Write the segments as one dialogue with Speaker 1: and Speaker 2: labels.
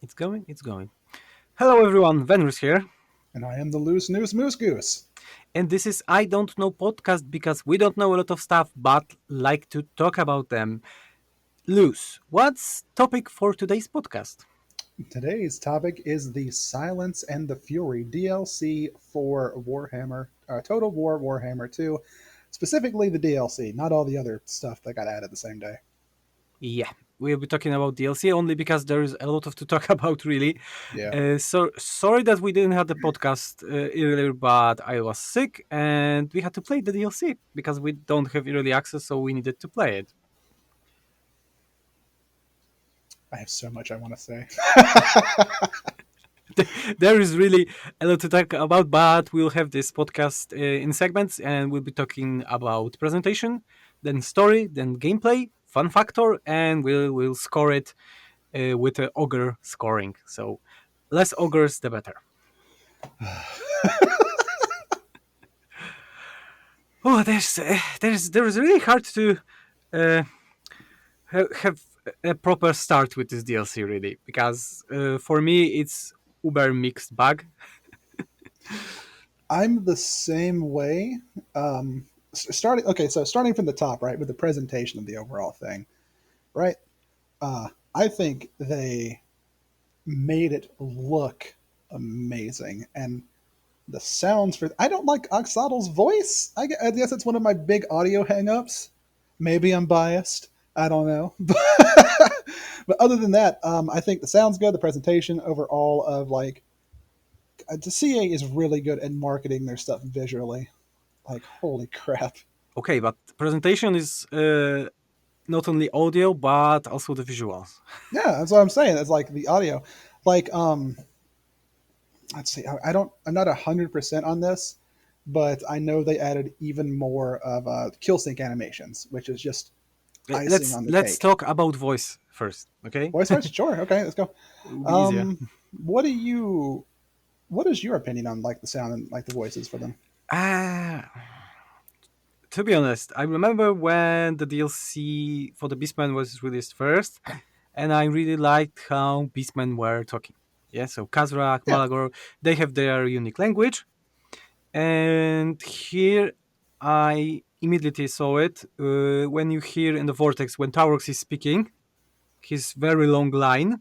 Speaker 1: It's going, it's going. Hello everyone, Venus here.
Speaker 2: And I am the loose news moose goose.
Speaker 1: And this is I Don't Know podcast because we don't know a lot of stuff but like to talk about them. Loose, what's topic for today's podcast?
Speaker 2: Today's topic is the Silence and the Fury DLC for Warhammer, Total War Warhammer 2. Specifically the DLC, not all the other stuff that got added the same day.
Speaker 1: Yeah, we'll be talking about DLC only because there's a lot of to talk about really.
Speaker 2: Yeah.
Speaker 1: So sorry that we didn't have the podcast earlier, but I was sick and we had to play the DLC because we don't have early access, so we needed to play it.
Speaker 2: I have so much I want to say.
Speaker 1: There is really a lot to talk about, but we'll have this podcast in segments and we'll be talking about presentation, then story, then gameplay, fun factor, and we'll score it with ogre scoring. So less ogres, the better. Oh, there's really hard to uh, have a proper start with this DLC really because for me it's uber mixed bag.
Speaker 2: I'm the same way. Starting from the top, right, with the presentation of the overall thing, right? I think they made it look amazing, and the sounds for I don't like Oxalot's voice. I guess it's one of my big audio hangups. Maybe I'm biased. I don't know. But other than that, I think the sound's good. The presentation overall of the CA is really good at marketing their stuff visually. Like holy crap.
Speaker 1: Okay, but presentation is not only audio but also the visuals.
Speaker 2: Yeah, that's what I'm saying. It's like the audio. Like let's see. I'm not 100% on this, but I know they added even more of kill sync animations, which is just icing
Speaker 1: Let's
Speaker 2: on the
Speaker 1: let's
Speaker 2: cake.
Speaker 1: talk about voice first, okay?
Speaker 2: Voice rights, sure. Okay, let's go.
Speaker 1: It will be easier.
Speaker 2: Um, what do you? What is your opinion on like the sound and like the voices for them?
Speaker 1: Ah, to be honest, I remember when the DLC for the Beastmen was released first, and I really liked how Beastmen were talking. Yeah, so Kazrak,
Speaker 2: Yeah.
Speaker 1: Malagor, they have their unique language, and here I immediately saw it when you hear in the Vortex when Taurox is speaking his very long line,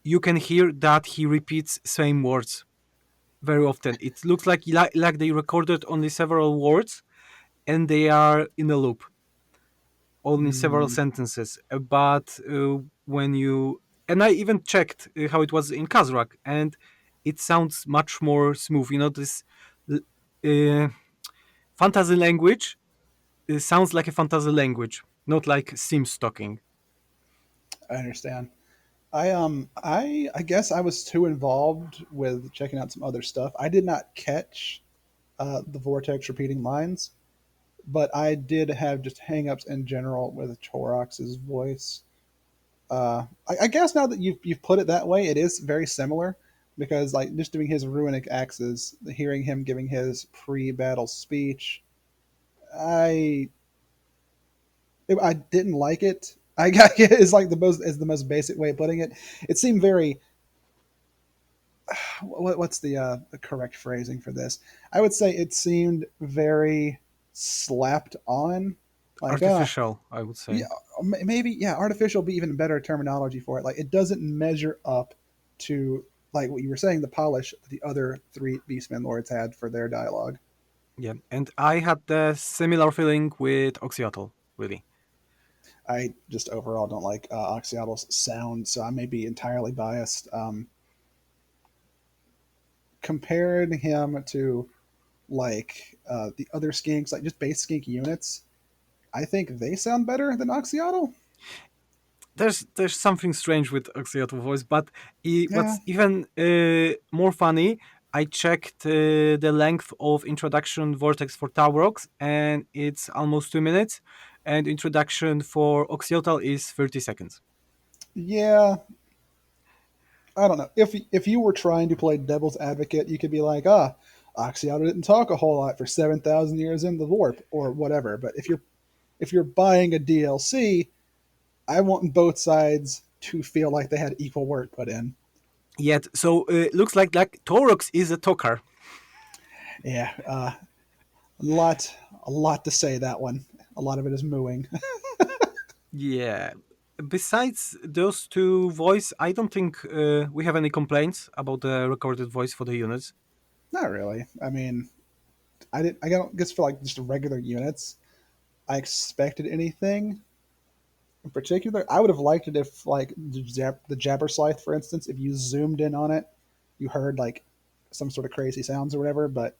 Speaker 1: you can hear that he repeats same words very often. It looks like they recorded only several words and they are in a loop, only several
Speaker 2: Mm,
Speaker 1: sentences. But when you and I even checked how it was in Kazrak, and it sounds much more smooth. You know, this uh, fantasy language sounds like a fantasy language, not like Sims talking.
Speaker 2: I understand. I guess I was too involved with checking out some other stuff. I did not catch the vortex repeating lines, but I did have just hangups in general with Chorox's voice. I guess now that you've put it that way, it is very similar because like just doing his runic axes, hearing him giving his pre-battle speech, I I didn't like it. I got is like the most basic way of putting it. It seemed very what's the correct phrasing for this? I would say it seemed very slapped on, like
Speaker 1: Artificial, I would
Speaker 2: yeah,
Speaker 1: say.
Speaker 2: maybe yeah, artificial would be even better terminology for it. Like it doesn't measure up to like what you were saying, the polish the other three Beastmen Lords had for their dialogue.
Speaker 1: Yeah, and I had the similar feeling with Oxyotl, really.
Speaker 2: I just overall don't like Oxyal's sound, so I may be entirely biased. Comparing him to like the other skinks, like just base skink units, I think they sound better than Oxyotl.
Speaker 1: There's something strange with Oxyotl voice, but
Speaker 2: Yeah,
Speaker 1: what's even more funny, I checked the length of introduction vortex for Taurox, and it's almost 2 minutes, and introduction for Oxyotl is 30 seconds.
Speaker 2: yeah. I don't know. If you were trying to play devil's advocate, you could be like, Oxyotl didn't talk a whole lot for 7,000 years in the warp or whatever. But if you're buying a DLC, I want both sides to feel like they had equal work put in.
Speaker 1: Yet, so looks like Torox is a talker.
Speaker 2: Yeah, a lot to say that one. A lot of it is mooing.
Speaker 1: Yeah. Besides those two voice, I don't think we have any complaints about the recorded voice for the units.
Speaker 2: Not really. I mean, I didn't. I don't guess for like just regular units, I expected anything in particular. I would have liked it if like the Jabberslythe, for instance, if you zoomed in on it, you heard like some sort of crazy sounds or whatever. But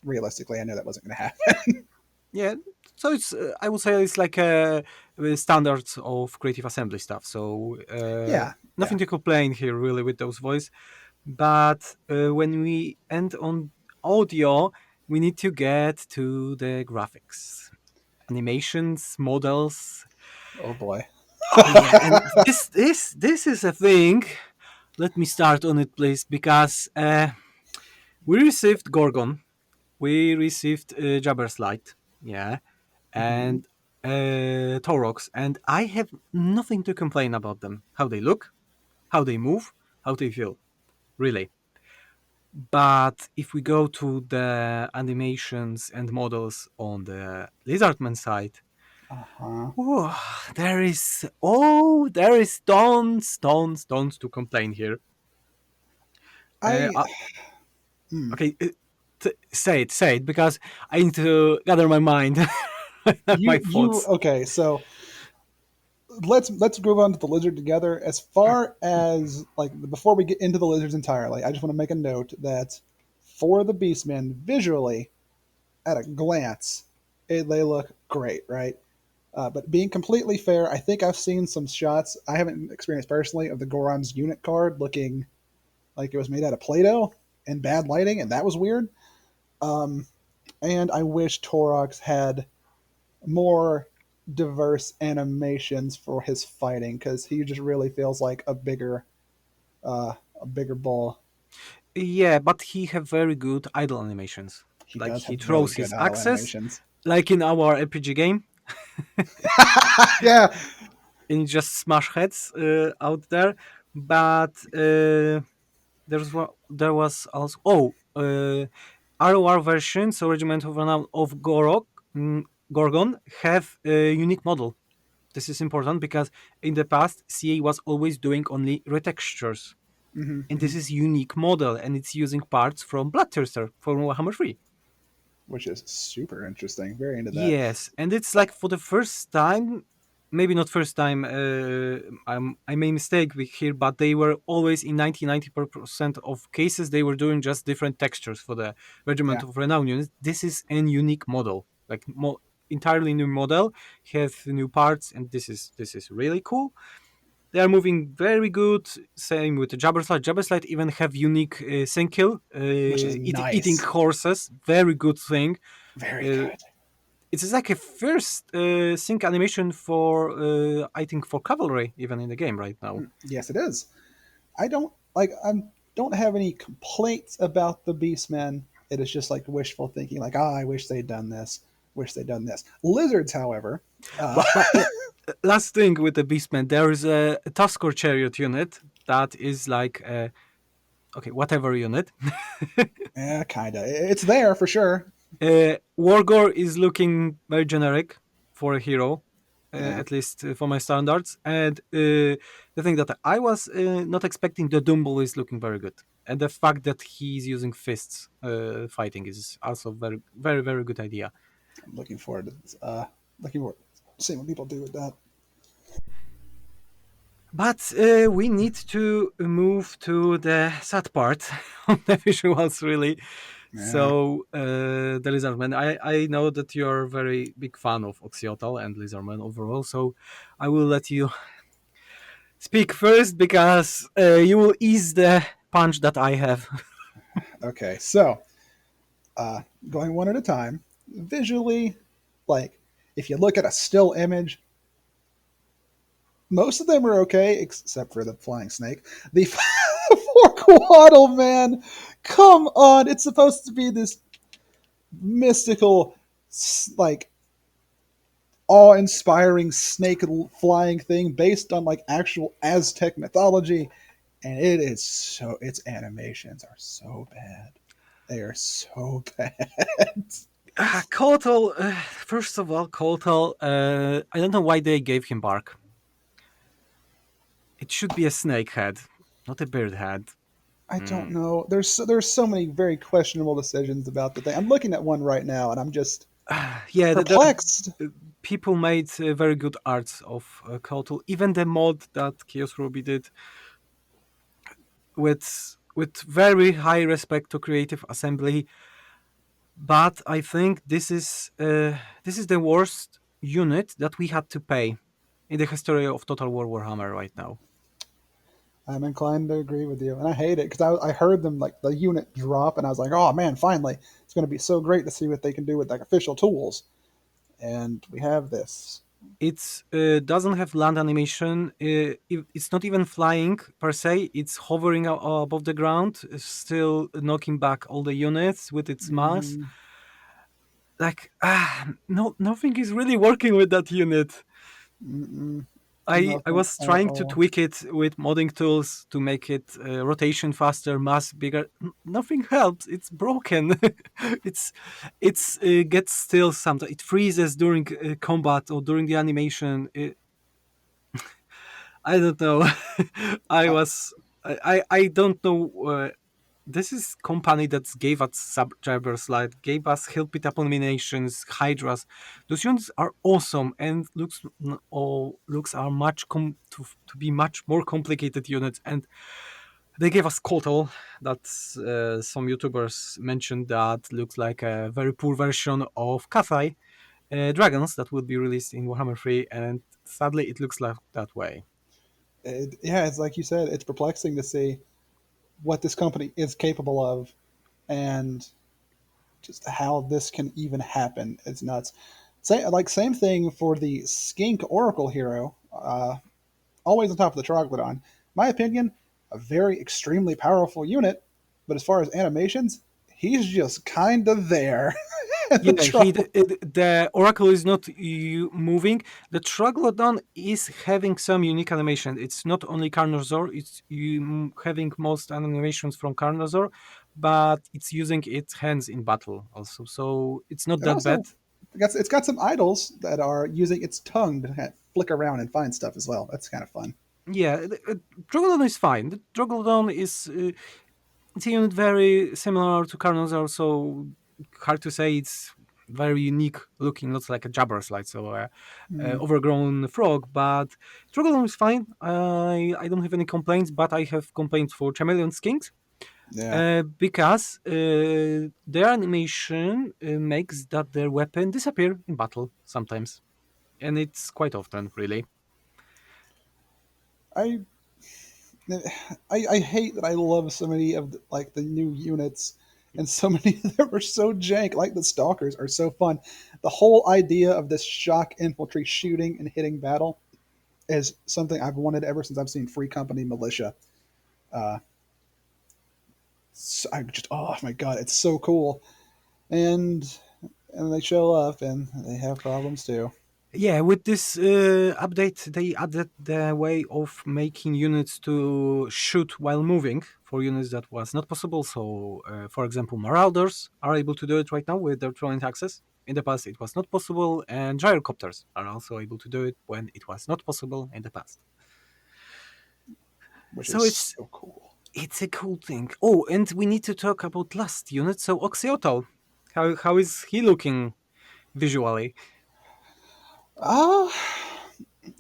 Speaker 2: realistically, I knew that wasn't going to happen.
Speaker 1: Yeah, so it's I would say it's like a standards of creative assembly stuff. So
Speaker 2: Yeah, yeah.
Speaker 1: nothing to complain here really with those voice. But when we end on audio, we need to get to the graphics, animations, models.
Speaker 2: Oh boy.
Speaker 1: Oh yeah, and this is a thing. Let me start on it, please, because we received Gorgon, we received Jabberslide, yeah,
Speaker 2: Hmm.
Speaker 1: and Taurox, and I have nothing to complain about them. How they look, how they move, how they feel, really. But if we go to the animations and models on the Lizardman side,
Speaker 2: Uh huh.
Speaker 1: oh, there is tons to complain here. Uh,
Speaker 2: I
Speaker 1: uh,
Speaker 2: mm,
Speaker 1: okay, say it, because I need to gather my mind, my
Speaker 2: you
Speaker 1: thoughts.
Speaker 2: okay? So let's move on to the lizard together. As far as like before we get into the lizards entirely, I just want to make a note that for the Beastmen, visually at a glance, they look great, right? But being completely fair, I think I've seen some shots I haven't experienced personally of the Goron's unit card looking like it was made out of Play-Doh and bad lighting, and that was weird. Um, and I wish Torox had more diverse animations for his fighting because he just really feels like uh, a bigger bull.
Speaker 1: Yeah, but he have very good idle animations.
Speaker 2: He
Speaker 1: Like
Speaker 2: does
Speaker 1: he
Speaker 2: have really
Speaker 1: throws
Speaker 2: good
Speaker 1: his
Speaker 2: idle
Speaker 1: axes,
Speaker 2: animations.
Speaker 1: like in our RPG game,
Speaker 2: Yeah.
Speaker 1: and just smash heads out there. But there was also ROR version, so Regiment of Renown of Gorgon have a unique model. This is important because in the past CA was always doing only retextures,
Speaker 2: Hmm.
Speaker 1: and
Speaker 2: Hmm.
Speaker 1: this is unique model, and it's using parts from Bloodthirster from Warhammer 3.
Speaker 2: Which is super interesting. Very into that.
Speaker 1: Yes, and it's like for the first time, maybe not first time. I made mistake with here, but they were always in 90% of cases they were doing just different textures for the Regiment
Speaker 2: Yeah,
Speaker 1: of Renown units. This is a unique model, like entirely new model, have new parts, and this is really cool. They are moving very good. Same with the Jabberslide. Jabberslide even have unique Senkill,
Speaker 2: which is
Speaker 1: eating
Speaker 2: nice.
Speaker 1: horses. Very good thing.
Speaker 2: Very
Speaker 1: Uh,
Speaker 2: good.
Speaker 1: it's like a first sync animation for I think for cavalry even in the game right now.
Speaker 2: Yes, it is. I don't like. I don't have any complaints about the Beastmen. It is just like wishful thinking. Like, I wish they'd done this. Wish they'd done this. Lizards, however,
Speaker 1: But last thing with the Beastman, there is a Tuskor Chariot unit that is like okay, whatever unit.
Speaker 2: yeah, kinda. It's there for sure.
Speaker 1: Wargore is looking very generic for a hero,
Speaker 2: Yeah,
Speaker 1: at least for my standards. And the thing that I was not expecting, the Dumble is looking very good. And the fact that he's using fists fighting is also very good idea.
Speaker 2: I'm looking forward to this. Looking forward to seeing what people do with that.
Speaker 1: But we need to move to the sad part of the visuals, really.
Speaker 2: Yeah.
Speaker 1: So, the Lizardman, I know that you're a very big fan of Oxyotl and Lizardman overall, so I will let you speak first because you will ease the punch that I have.
Speaker 2: Okay. So, going one at a time. Visually, like if you look at a still image, most of them are okay, except for the flying snake. The four man, come on! It's supposed to be this mystical, like awe-inspiring snake flying thing based on like actual Aztec mythology, and it is so its animations are so bad. They are so bad.
Speaker 1: Kotal, first of all, Kotal, I don't know why they gave him bark. It should be a snake head, not a bird head.
Speaker 2: I don't
Speaker 1: Mm.
Speaker 2: know. There's so many very questionable decisions about the thing. I'm looking at one right now, and I'm just
Speaker 1: Yeah,
Speaker 2: perplexed.
Speaker 1: people made very good arts of Kotal. Even the mod that Chaos Ruby did with very high respect to creative assembly. But I think this is the worst unit that we had to pay in the history of Total War Warhammer right now.
Speaker 2: I'm inclined to agree with you, and I hate it because I heard them like the unit drop, and I was like, oh man, finally, it's going to be so great to see what they can do with like official tools, and we have this.
Speaker 1: It doesn't have land animation. It's not even flying per se. It's hovering above the ground, still knocking back all the units with its mass.
Speaker 2: Hmm.
Speaker 1: Like no, nothing is really working with that unit.
Speaker 2: Mm-mm.
Speaker 1: I
Speaker 2: Nothing
Speaker 1: was
Speaker 2: at
Speaker 1: trying to
Speaker 2: all.
Speaker 1: tweak it with modding tools to make it rotation faster, mass bigger. Nothing helps. It's broken. it's gets still sometimes. It freezes during combat or during the animation. I don't know. I
Speaker 2: I,
Speaker 1: was I don't know. This is company that gave us subscribers, like gave us Hill Pit Abominations, Hydras. Those units are awesome and looks are to be much more complicated units. And they gave us Kotal that some YouTubers mentioned that looks like a very poor version of Kathai dragons that would be released in Warhammer 3, and sadly it looks like that way.
Speaker 2: yeah, it's like you said, it's perplexing to see what this company is capable of, and just how this can even happen. It's nuts. Same thing for the Skink Oracle hero. Always on top of the Troglodyte. My opinion, a very extremely powerful unit, but as far as animations, he's just kind of there. the
Speaker 1: Yeah,
Speaker 2: trouble.
Speaker 1: the Oracle is not moving. The Troglodon is having some unique animation. It's not only Carnosaur, it's having most animations from Carnosaur, but it's using its hands in battle also. So it's not
Speaker 2: And
Speaker 1: that bad.
Speaker 2: also, it's got some idols that are using its tongue to flick around and find stuff as well. That's kind of fun.
Speaker 1: Yeah, Troglodon is fine. The Troglodon is it's a unit very similar to Carnosaur, so hard to say. It's very unique looking, looks like a jabber slide, so
Speaker 2: Mm,
Speaker 1: overgrown frog. But Troglodon is fine. I don't have any complaints, but I have complaints for Chameleon Skinks
Speaker 2: yeah.
Speaker 1: because their animation makes that their weapon disappear in battle sometimes, and it's quite often, really.
Speaker 2: I, I hate that I love so many of like the new units, and so many of them are so jank. Like the stalkers are so fun. The whole idea of this shock infantry shooting and hitting battle is something I've wanted ever since I've seen Free Company Militia. Uh, so I just oh my god, it's so cool. And and they show up and they have problems too.
Speaker 1: Yeah, with this update, they added the way of making units to shoot while moving for units that was not possible. So, for example, Marauders are able to do it right now with their Trident access. In the past, it was not possible, and Gyrocopters are also able to do it when it was not possible in the past.
Speaker 2: Which
Speaker 1: So
Speaker 2: is so cool.
Speaker 1: it's a cool thing. Oh, and we need to talk about last unit. So Oxyotl, how is he looking visually?
Speaker 2: Ah,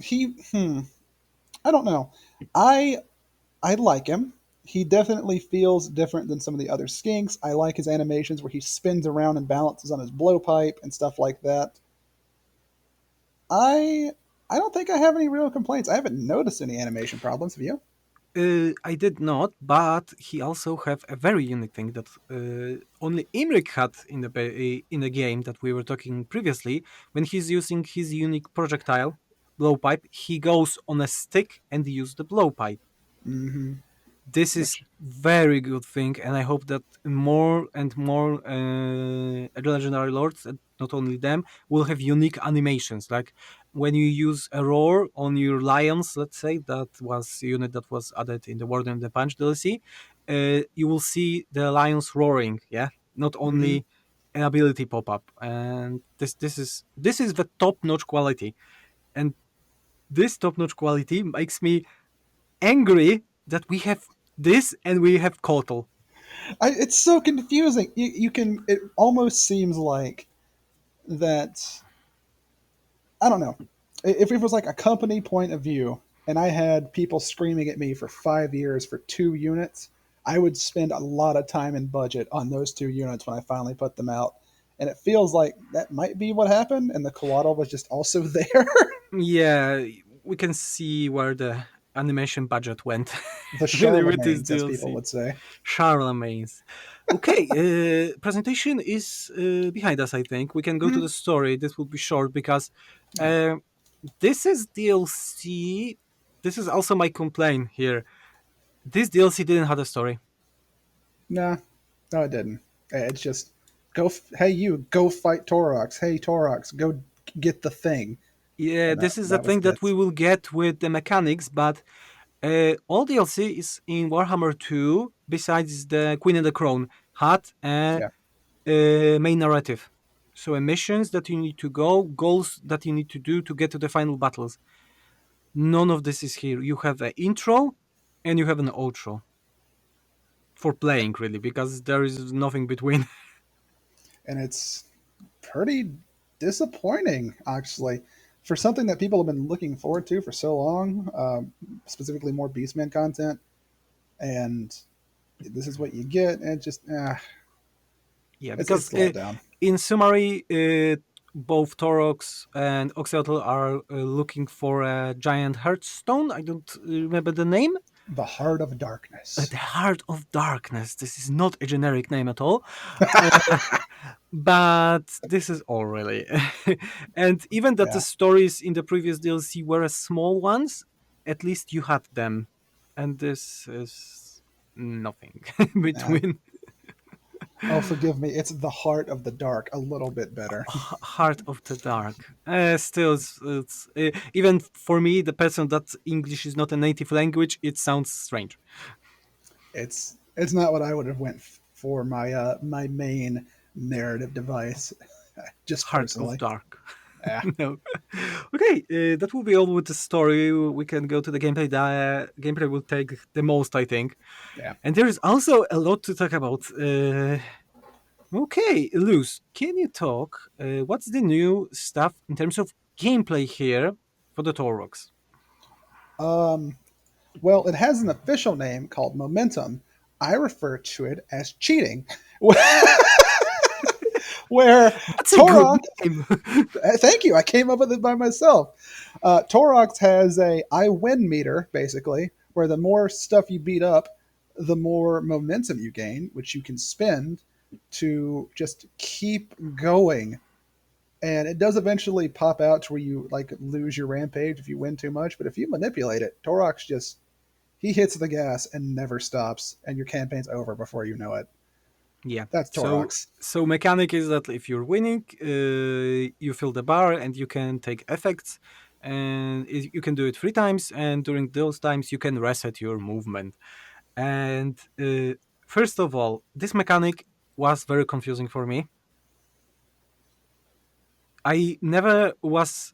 Speaker 2: he. I don't know. I I like him. He definitely feels different than some of the other skinks. I like his animations where he spins around and balances on his blowpipe and stuff like that. I I don't think I have any real complaints. I haven't noticed any animation problems. Have you?
Speaker 1: I did not, but he also have a very unique thing that only Imrik had in the game that we were talking previously. When he's using his unique projectile blowpipe, he goes on a stick and use the blowpipe.
Speaker 2: Mm-hmm.
Speaker 1: This is
Speaker 2: which
Speaker 1: very good thing, and I hope that more and more legendary lords, and not only them, will have unique animations. Like when you use a roar on your lions, let's say that was a unit that was added in the Warden and the Punch DLC, you will see the lions roaring. Yeah, not
Speaker 2: hmm
Speaker 1: only an ability pop up, and this is the top notch quality, and this top notch quality makes me angry that we have this and we have Kotal.
Speaker 2: it's so confusing. You can. It almost seems like that. I don't know. If it was like a company point of view, and I had people screaming at me for 5 years for 2 units, I would spend a lot of time and budget on those 2 units when I finally put them out. And it feels like that might be what happened, and the Coatl was just also there.
Speaker 1: Yeah, we can see where the animation budget went.
Speaker 2: The
Speaker 1: Really, with this
Speaker 2: Charlemagne's, as people
Speaker 1: DLC.
Speaker 2: would say.
Speaker 1: Charlemagne's. Okay, presentation is behind us, I think. We can go to
Speaker 2: Mhm.
Speaker 1: the story. This will be short because
Speaker 2: Yeah.
Speaker 1: uh, this is DLC. This is also my complaint here. This DLC didn't have a story.
Speaker 2: Nah, no, it didn't. It's just hey, you go fight Torox. Hey, Torox, go get the thing.
Speaker 1: Yeah,
Speaker 2: And that
Speaker 1: this is the
Speaker 2: that was
Speaker 1: thing that
Speaker 2: it.
Speaker 1: we will get with the mechanics, but all DLC is in Warhammer 2, besides the Queen and the Crown, had a
Speaker 2: Yeah,
Speaker 1: main narrative. So, missions that you need to go, goals that you need to do to get to the final battles. None of this is here. You have an intro and you have an outro for playing, really, because there is nothing between.
Speaker 2: and it's pretty disappointing actually for something that people have been looking forward to for so long. Specifically, more Beastman content, and this is what you get, and it just
Speaker 1: Yeah, because
Speaker 2: it's a letdown.
Speaker 1: in summary, both Torox and Oxyotl are looking for a giant heartstone. I don't remember the name.
Speaker 2: The Heart of Darkness.
Speaker 1: The Heart of Darkness. This is not a generic name at all. But this is all really. And even that the
Speaker 2: Yeah,
Speaker 1: stories in the previous DLC were small ones, at least you had them. And this is nothing
Speaker 2: yeah.
Speaker 1: between.
Speaker 2: Oh, forgive me. It's the Heart of the Dark. A little bit better.
Speaker 1: Heart of the Dark. Still, it's even for me, the person that English is not a native language, it sounds strange.
Speaker 2: It's not what I would have went for my main narrative device, just
Speaker 1: Heart of
Speaker 2: personally.
Speaker 1: Dark.
Speaker 2: Yeah,
Speaker 1: No. Okay, that will be all with the story. We can go to the gameplay. The gameplay will take the most, I think.
Speaker 2: yeah.
Speaker 1: And there is also a lot to talk about. Okay, Luz, can you talk? What's the new stuff in terms of gameplay here for the Taurox?
Speaker 2: Um, well, it has an official name called Momentum. I refer to it as cheating, where
Speaker 1: That's a good
Speaker 2: Torok.
Speaker 1: name.
Speaker 2: Thank you. I came up with it by myself. Torox has a I win meter, basically, where the more stuff you beat up, the more momentum you gain, which you can spend to just keep going. And it does eventually pop out to where you like lose your rampage if you win too much. But if you manipulate it, Torox just he hits the gas and never stops, and your campaign's over before you know it.
Speaker 1: Yeah.
Speaker 2: That's
Speaker 1: So
Speaker 2: Torox.
Speaker 1: so mechanic is that if you're winning, you fill the bar and you can take effects, and you can do it 3 times. And during those times, you can reset your movement. And first of all, this mechanic was very confusing for me. I never was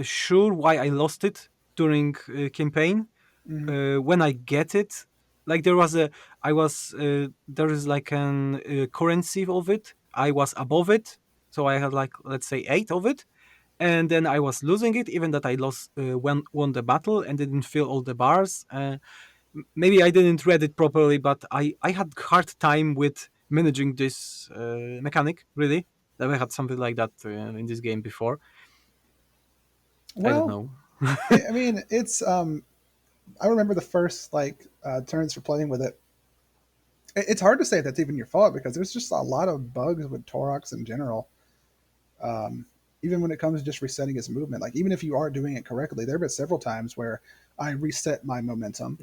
Speaker 1: sure why I lost it during campaign.
Speaker 2: Mm-hmm.
Speaker 1: When I get it, like there was a, I was there is like an currency of it. I was above it, so I had like let's say 8 of it, and then I was losing it, even that I lost won the battle and didn't fill all the bars. Maybe I didn't read it properly, but I had hard time with managing this mechanic. Really, never had something like that in this game before. I don't
Speaker 2: Well,
Speaker 1: know.
Speaker 2: I mean, it's I remember the first like turns for playing with it. It's hard to say that's even your fault because there's just a lot of bugs with Torox in general. Um, Even when it comes to just resetting his movement, like even if you are doing it correctly, there have been several times where I reset my momentum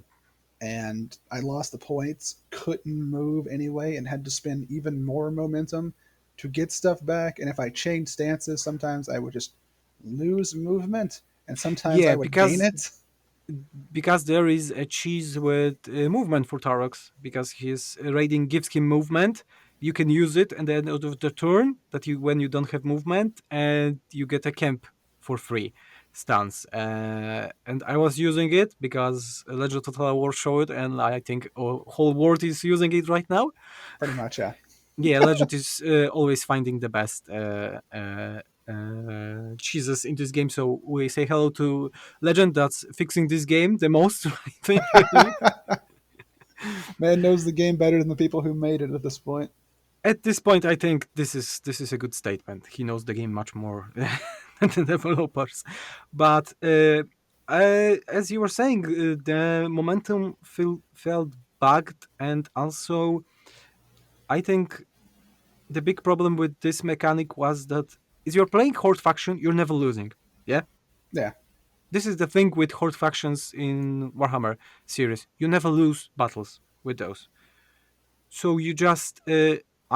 Speaker 2: and I lost the points, couldn't move anyway, and had to spend even more momentum to get stuff back. And if I changed stances, sometimes I would just lose movement, and sometimes I
Speaker 1: Yeah,
Speaker 2: would gain it.
Speaker 1: because there is a cheese with movement for Tarox, because his raiding gives him movement. You can use it, and then out of the turn that you when you don't have movement, and you get a camp for free stance. And I was using it because Legend of Total War showed, and I think whole world is using it right now.
Speaker 2: Pretty much, yeah.
Speaker 1: Yeah, Legend is always finding the best cheeses in this game. So we say hello to Legend that's fixing this game the most, I think, really.
Speaker 2: Man knows the game better than the people who made it at this point.
Speaker 1: At this point, I think this is a good statement. He knows the game much more than the developers. But as you were saying, the momentum felt bugged, and also I think the big problem with this mechanic was that if you're playing horde faction, you're never losing. Yeah,
Speaker 2: Yeah.
Speaker 1: this is the thing with horde factions in Warhammer series. You never lose battles with those. So you just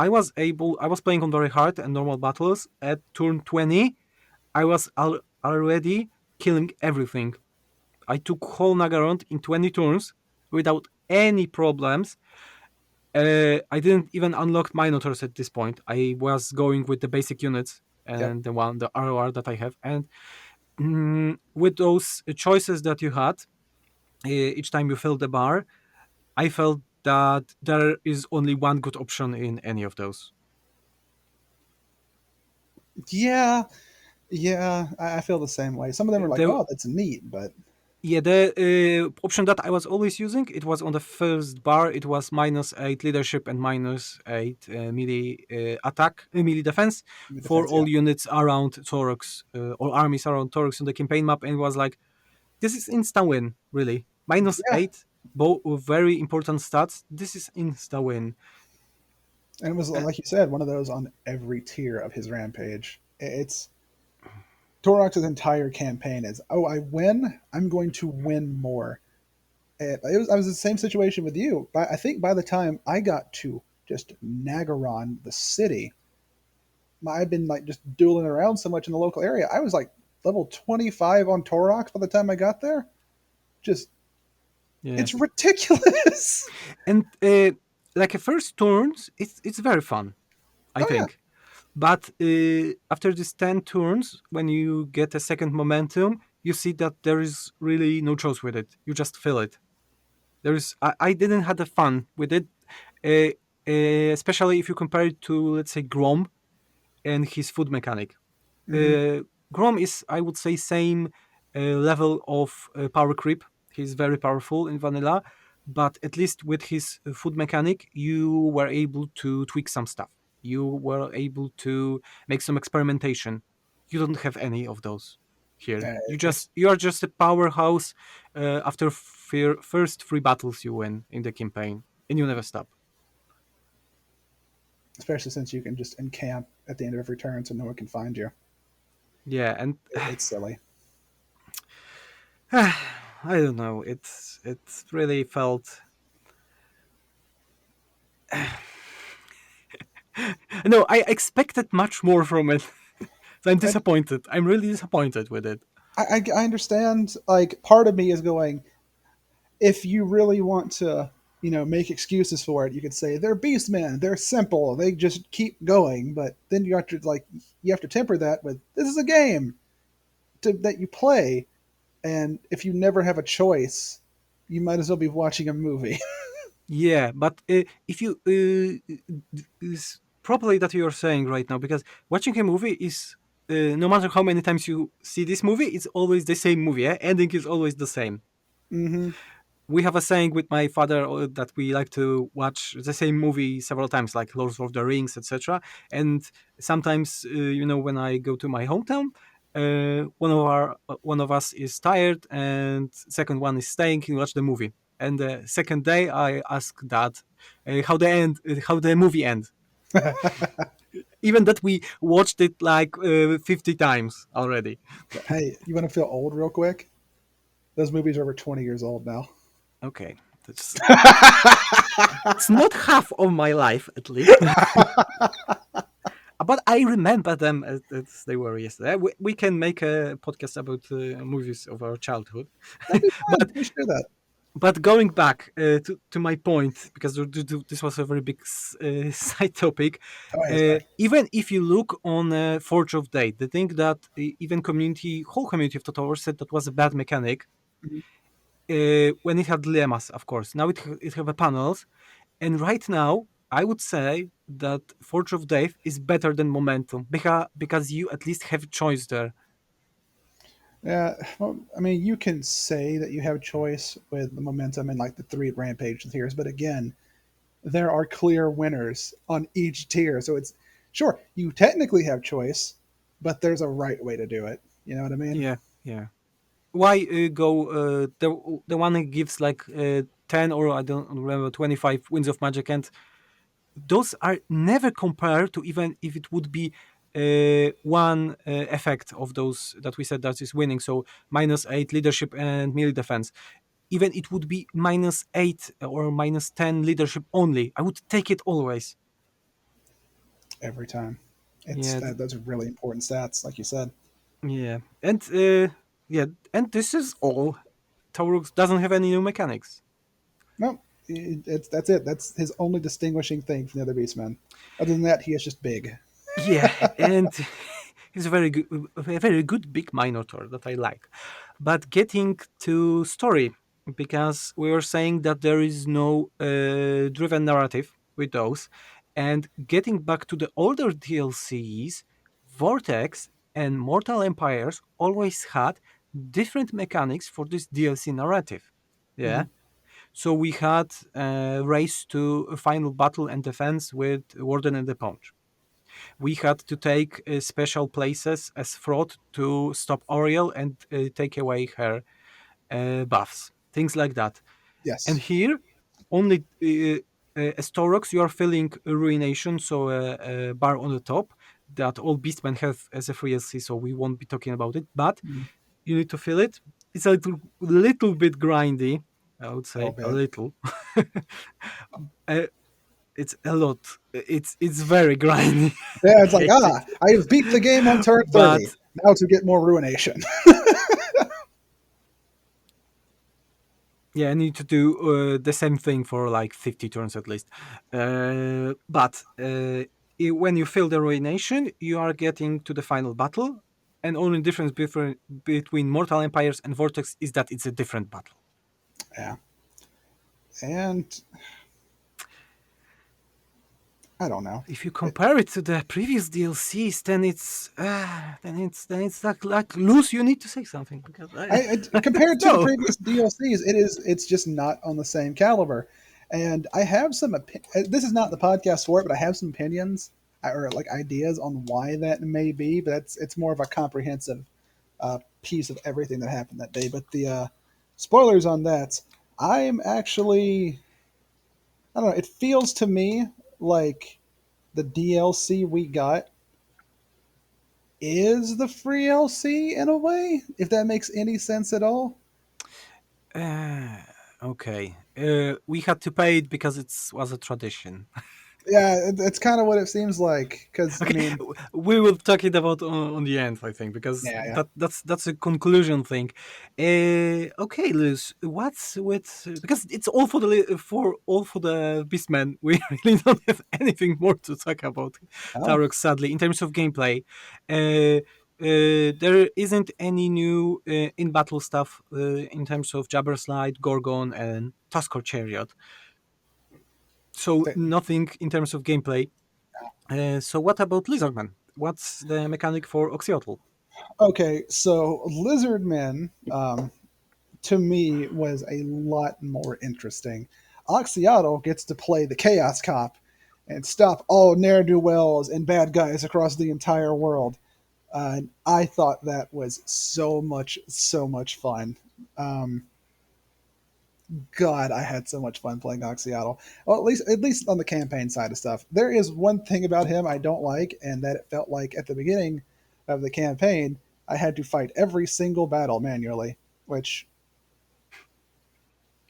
Speaker 1: I was playing on very hard and normal battles. At turn 20, I was already killing everything. I took whole Nagarond in 20 turns without any problems. I didn't even unlock Minotaurs at this point. I was going with the basic units
Speaker 2: Yep.
Speaker 1: and the ROR that I have. And with those choices that you had, each time you fill the bar, I felt that there is only one good option in any of those.
Speaker 2: Yeah. Yeah. I feel the same way. Some of them are like,
Speaker 1: The
Speaker 2: oh, that's neat, but
Speaker 1: Yeah, the option that I was always using, it was on the first bar. It was -8 leadership and -8 melee attack, melee defense
Speaker 2: the
Speaker 1: for
Speaker 2: defense, yeah.
Speaker 1: all units around Torux or armies around Torux on the campaign map, and it was like this is insta win, really.
Speaker 2: Yeah.
Speaker 1: -8, both very important stats. This is insta win.
Speaker 2: And it was,
Speaker 1: Uh,
Speaker 2: like you said, one of those on every tier of his rampage. It's Torox's entire campaign is, oh, I win, I'm going to win more. And I was in the same situation with you. But I think by the time I got to just Nagaron, the city, I've been like just dueling around so much in the local area. I was like level 25 on Torox by the time I got there. Just,
Speaker 1: yeah,
Speaker 2: it's ridiculous.
Speaker 1: and like a first turns, it's very fun, I
Speaker 2: Oh, yeah.
Speaker 1: think. But after these 10 turns, when you get a second momentum, you see that there is really no choice with it. You just feel it. I didn't have the fun with it, uh, especially if you compare it to, let's say, Grom and his food mechanic.
Speaker 2: Hmm.
Speaker 1: uh, Grom is, I would say, same level of power creep. He's very powerful in vanilla, but at least with his food mechanic, you were able to tweak some stuff. You were able to make some experimentation. You don't have any of those here.
Speaker 2: It's
Speaker 1: You are just a powerhouse after first three battles you win in the campaign, and you never stop.
Speaker 2: especially since you can just encamp at the end of every turn so no one can find you.
Speaker 1: Yeah, and
Speaker 2: It's silly.
Speaker 1: I don't know. It's really felt. No, I expected much more from it. So I'm
Speaker 2: And
Speaker 1: disappointed. I'm really disappointed with it.
Speaker 2: I understand, like, part of me is going, if you really want to, make excuses for it, you could say they're beastmen, they're simple, they just keep going. But then you have to temper that with, this is a game that you play, and if you never have a choice, you might as well be watching a movie.
Speaker 1: Yeah, but if you is properly that you're saying right now, because watching a movie is no matter how many times you see this movie, it's always the same movie. Yeah? Ending is always the same.
Speaker 2: Hmm.
Speaker 1: We have a saying with my father that we like to watch the same movie several times, like Lord of the Rings, etc. And sometimes, when I go to my hometown, one of us is tired, and second one is staying and watch the movie. And the second day, I ask Dad how the movie end. Even that we watched it like 50 times already.
Speaker 2: Hey, you want to feel old real quick? Those movies are over 20 years old now.
Speaker 1: Okay. That's, it's not half of my life, at least. But I remember them as they were yesterday. We can make a podcast about movies of our childhood.
Speaker 2: That'd be fun.
Speaker 1: but
Speaker 2: We should do that.
Speaker 1: going back to my point, because this was a very big side topic.
Speaker 2: Oh, yeah, sorry.
Speaker 1: Even if you look on Forge of Date, the thing that even whole community of Totoro said that was a bad mechanic
Speaker 2: Mhm.
Speaker 1: when it had dilemmas, of course. Now it have a panels, and right now I would say that Forge of Death is better than Momentum because you at least have choice there.
Speaker 2: Yeah, well, I mean, you can say that you have choice with the momentum and like the three rampage tiers, but again, there are clear winners on each tier. So it's sure you technically have choice, but there's a right way to do it. You know what I mean?
Speaker 1: Yeah, yeah. Why go the one that gives like 10 or I don't remember 25 winds of magic, and those are never compared to even if it would be one effect of those that we said that is winning. So -8 leadership and melee defense. Even it would be -8 or -10 leadership only. I would take it always.
Speaker 2: Every time.
Speaker 1: Yeah,
Speaker 2: Those are really important stats, like you said.
Speaker 1: yeah, and yeah, and this is all. Taurus doesn't have any new mechanics.
Speaker 2: No, that's it. That's his only distinguishing thing from the other Beastmen. Other than that, he is just big.
Speaker 1: Yeah, and he's a very good big Minotaur that I like. But getting to story, because we were saying that there is no driven narrative with those, and getting back to the older DLCs, Vortex and Mortal Empires always had different mechanics for this DLC narrative. Yeah.
Speaker 2: Hmm.
Speaker 1: So we had race to a final battle and defense with Warden and the Punch. We had to take special places as fraud to stop Oriel and take away her buffs, things like that. And
Speaker 2: Yes.
Speaker 1: here, only as Taurox, you are filling ruination, so a bar on the top that all beastmen have as a free LC, so we won't be talking about it. But
Speaker 2: Mm.
Speaker 1: you need to fill it. It's a little bit grindy, I would
Speaker 2: Oh,
Speaker 1: say, a
Speaker 2: bad.
Speaker 1: little. uh, it's a lot. It's very grindy.
Speaker 2: Yeah,
Speaker 1: I
Speaker 2: it's like,
Speaker 1: hate it.
Speaker 2: I have beat the game on turn 30.
Speaker 1: But
Speaker 2: Now to get more ruination.
Speaker 1: yeah, I need to do the same thing for like 50 turns at least. But when you fill the ruination, you are getting to the final battle, and only difference between Mortal Empires and Vortex is that it's a different battle.
Speaker 2: Yeah. And I don't know.
Speaker 1: If you
Speaker 2: It,
Speaker 1: compare it to the previous DLCs, then it's like loose. You need to say something because
Speaker 2: compared to the
Speaker 1: no.
Speaker 2: previous DLCs, it's just not on the same caliber. And I have some. This is not the podcast for it, but I have some opinions or like ideas on why that may be. But it's more of a comprehensive piece of everything that happened that day. But the spoilers on that, I'm actually I don't know. It feels to me like the DLC we got is the free LC in a way, if that makes any sense at all.
Speaker 1: Uh, okay. We had to pay it because it was a tradition.
Speaker 2: Yeah, it's kind of what it seems like. Because I
Speaker 1: Okay,
Speaker 2: mean,
Speaker 1: we will talk it about on the end, I think, because
Speaker 2: yeah, yeah.
Speaker 1: that's a conclusion thing. Okay, Liz, what's with because it's all for the Beastmen. We really don't have anything more to talk about
Speaker 2: Oh,
Speaker 1: Tarok, sadly, in terms of gameplay. There isn't any new in battle stuff in terms of Jabber Slide, Gorgon, and Tuskor Chariot. So
Speaker 2: th-
Speaker 1: nothing in terms of gameplay. So what about Lizardman? What's the mechanic for Oxyotl?
Speaker 2: okay. So Lizardmen, to me, was a lot more interesting. Oxyotl gets to play the Chaos Cop and stop all ne'er do wells and bad guys across the entire world. I thought that was so much fun. Um, God, I had so much fun playing Oxyotl. Well, at least on the campaign side of stuff. There is one thing about him I don't like, and that it felt like at the beginning of the campaign, I had to fight every single battle manually, which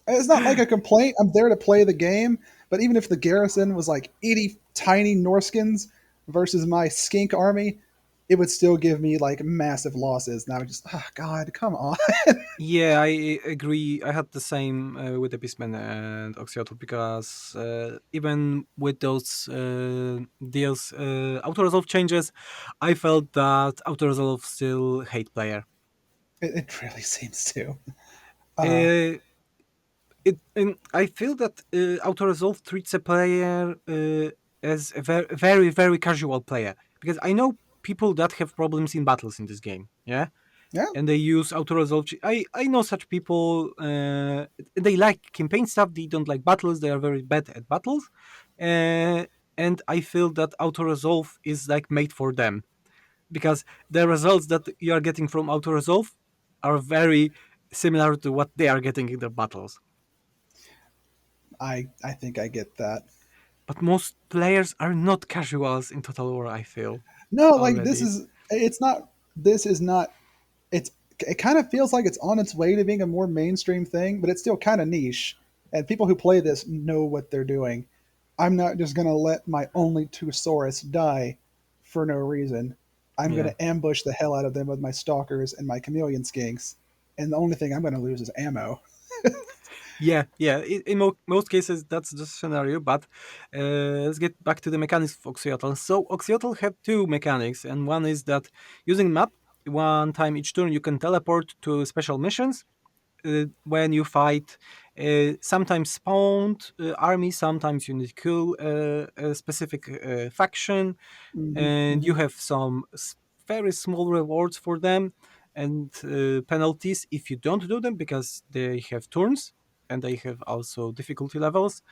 Speaker 2: It's not like a complaint. I'm there to play the game, but even if the garrison was like 80 tiny Norskins versus my skink army, it would still give me like massive losses. And I would just, oh God, come on.
Speaker 1: Yeah, I agree. I had the same with the Beastman and Oxyotl because even with those deals, auto resolve changes, I felt that auto resolve still hate player.
Speaker 2: It really seems to. Uh,
Speaker 1: Uh, and I feel that auto resolve treats a player as a very very casual player because I know people that have problems in battles in this game. Yeah,
Speaker 2: yeah,
Speaker 1: and they use auto resolve. I know such people. They like campaign stuff. They don't like battles. They are very bad at battles, uh, and I feel that auto resolve is like made for them because the results that you are getting from auto resolve are very similar to what they are getting in their battles.
Speaker 2: I think I get that.
Speaker 1: But most players are not casuals in Total War. I feel
Speaker 2: No, like this
Speaker 1: already.
Speaker 2: is it's not this is not it's it kind of feels like it's on its way to being a more mainstream thing, but it's still kind of niche. And people who play this know what they're doing. I'm not just gonna let my only two Saurus die for no reason. I'm
Speaker 1: Yeah.
Speaker 2: gonna ambush the hell out of them with my stalkers and my chameleon skinks, and the only thing I'm gonna lose is ammo.
Speaker 1: Yeah, yeah. In most cases, that's the scenario. But let's get back to the mechanics of Oxyotl. So Oxyotl have two mechanics, and one is that using map, one time each turn you can teleport to special missions. When you fight sometimes spawned army, sometimes you need to kill a specific faction,
Speaker 2: Hmm.
Speaker 1: and
Speaker 2: Hmm.
Speaker 1: you have some very small rewards for them and penalties if you don't do them because they have turns and they have also difficulty levels.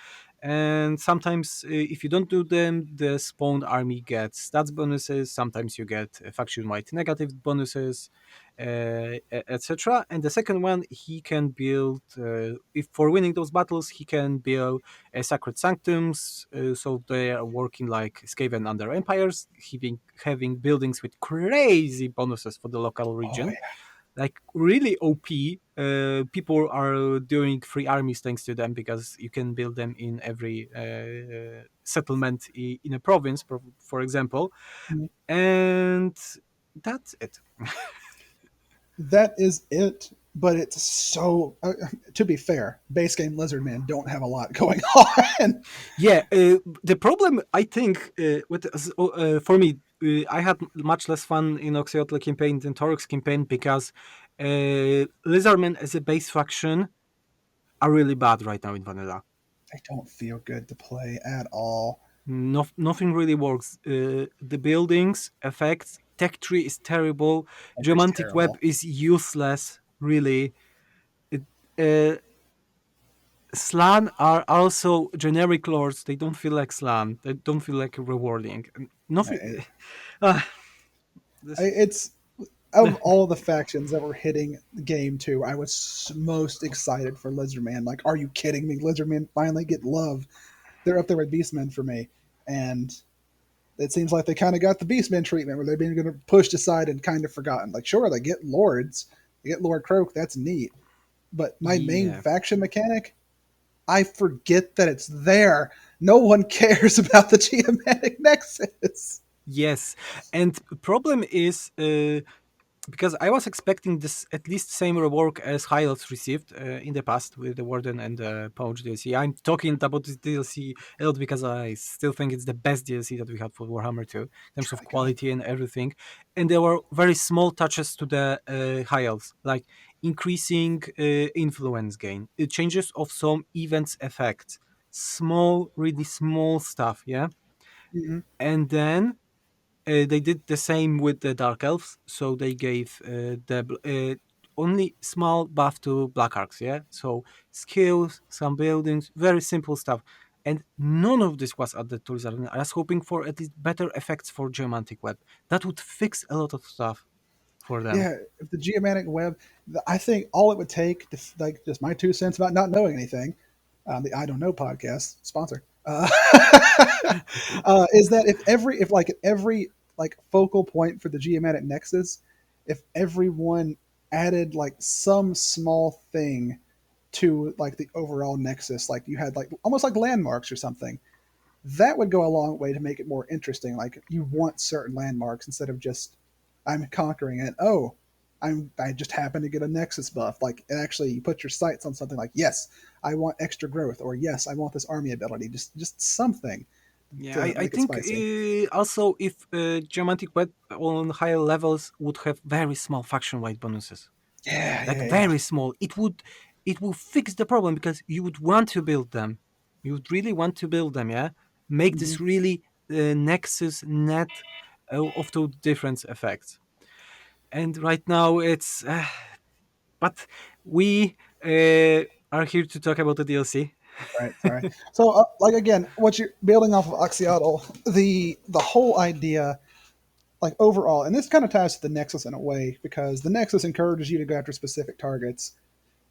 Speaker 1: And sometimes if you don't do them, the spawned army gets stats bonuses. Sometimes you get faction wide negative bonuses, etc. And the second one, he can build if for winning those battles he can build sacred sanctums, so they are working like Skaven under empires, having buildings with crazy bonuses for the local
Speaker 2: Oh
Speaker 1: region,
Speaker 2: yeah.
Speaker 1: like really OP. People are doing free armies thanks to them because you can build them in every settlement in a province, for example,
Speaker 2: Mhm.
Speaker 1: and that's it.
Speaker 2: That is it. But it's so. To be fair, base game Lizardmen don't have a lot going on.
Speaker 1: Yeah, the problem I think with for me, I had much less fun in Oxyotl campaign than Torx campaign because Lizardmen as a base faction are really bad right now in vanilla.
Speaker 2: They don't feel good to play at all.
Speaker 1: Nothing really works. The buildings, effects, tech tree is terrible.
Speaker 2: Everybody's
Speaker 1: Geomantic web
Speaker 2: terrible.
Speaker 1: is useless. Really, it, uh, Slan are also generic lords. They don't feel like Slan. They don't feel like rewarding. Nothing.
Speaker 2: It,
Speaker 1: Ah, this,
Speaker 2: it's of all the factions that were hitting game two, I was most excited for Lizardman. Like, are you kidding me? Lizardmen finally get love. They're up there with Beastmen for me, and it seems like they kind of got the Beastmen treatment where they've been going to pushed aside and kind of forgotten. Like, sure, they get lords, they get Lord Croak, that's neat, but my main
Speaker 1: yeah.
Speaker 2: faction mechanic, I forget that it's there. No one cares about the geometric nexus.
Speaker 1: Yes, and problem is because I was expecting this at least same rework as Highlights received in the past with the Warden and the Pouch DLC. I'm talking about this DLC a lot because I still think it's the best DLC that we had for Warhammer 2 in
Speaker 2: It's
Speaker 1: terms of
Speaker 2: really good.
Speaker 1: quality and everything. And there were very small touches to the High Elves, like increasing influence gain, changes of some events effects, small, really small stuff, yeah.
Speaker 2: Hmm.
Speaker 1: And then they did the same with the Dark Elves, so they gave only small buff to Black Arcs, yeah? So skills, some buildings, very simple stuff. And none of this was added to Lizard. I was hoping for at least better effects for Geomantic Web. That would fix a lot of stuff for them.
Speaker 2: Yeah, if the geomantic web, I think all it would take, to, like just my 2 cents about not knowing anything, the I don't know podcast sponsor, is that if like at every like focal point for the geomantic nexus, if everyone added like some small thing to like the overall nexus. Like you had like almost like landmarks or something. That would go a long way to make it more interesting. Like you want certain landmarks instead of just I'm conquering it. Oh, I just happen to get a nexus buff. Like actually, you put your sights on something like yes, I want extra growth, or yes, I want this army ability. Just something
Speaker 1: Yeah,
Speaker 2: to
Speaker 1: I
Speaker 2: make it
Speaker 1: think
Speaker 2: spicy.
Speaker 1: also if Geomantic Web on higher levels would have very small faction wide bonuses,
Speaker 2: Yeah,
Speaker 1: like
Speaker 2: yeah, yeah.
Speaker 1: very small, it would fix the problem because you would want to build them. You would really want to build them, yeah. Make
Speaker 2: Hmm.
Speaker 1: this really nexus net of those different effects. And right now it's, but we are here to talk about the DLC.
Speaker 2: Right. Sorry. So, like again, what you're building off of Oxyotl, the whole idea, like overall, and this kind of ties to the Nexus in a way because the Nexus encourages you to go after specific targets,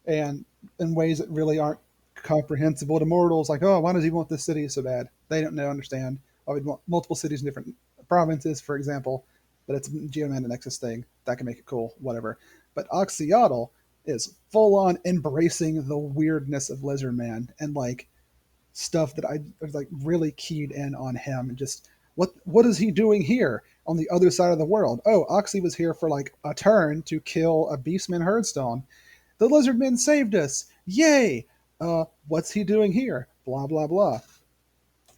Speaker 2: and in ways that really aren't comprehensible to mortals. Like, oh, why does he want this city so bad? They don't know, understand. Why would want multiple cities in different provinces, for example, but it's a Geomanda Nexus thing. That can make it cool, whatever. But Oxyotl is full on embracing the weirdness of Lizard Man and like stuff that I was like really keyed in on him and just what is he doing here on the other side of the world? Oh, Oxy was here for like a turn to kill a Beastman Herdstone. The Lizardmen saved us. Yay! What's he doing here? Blah blah blah.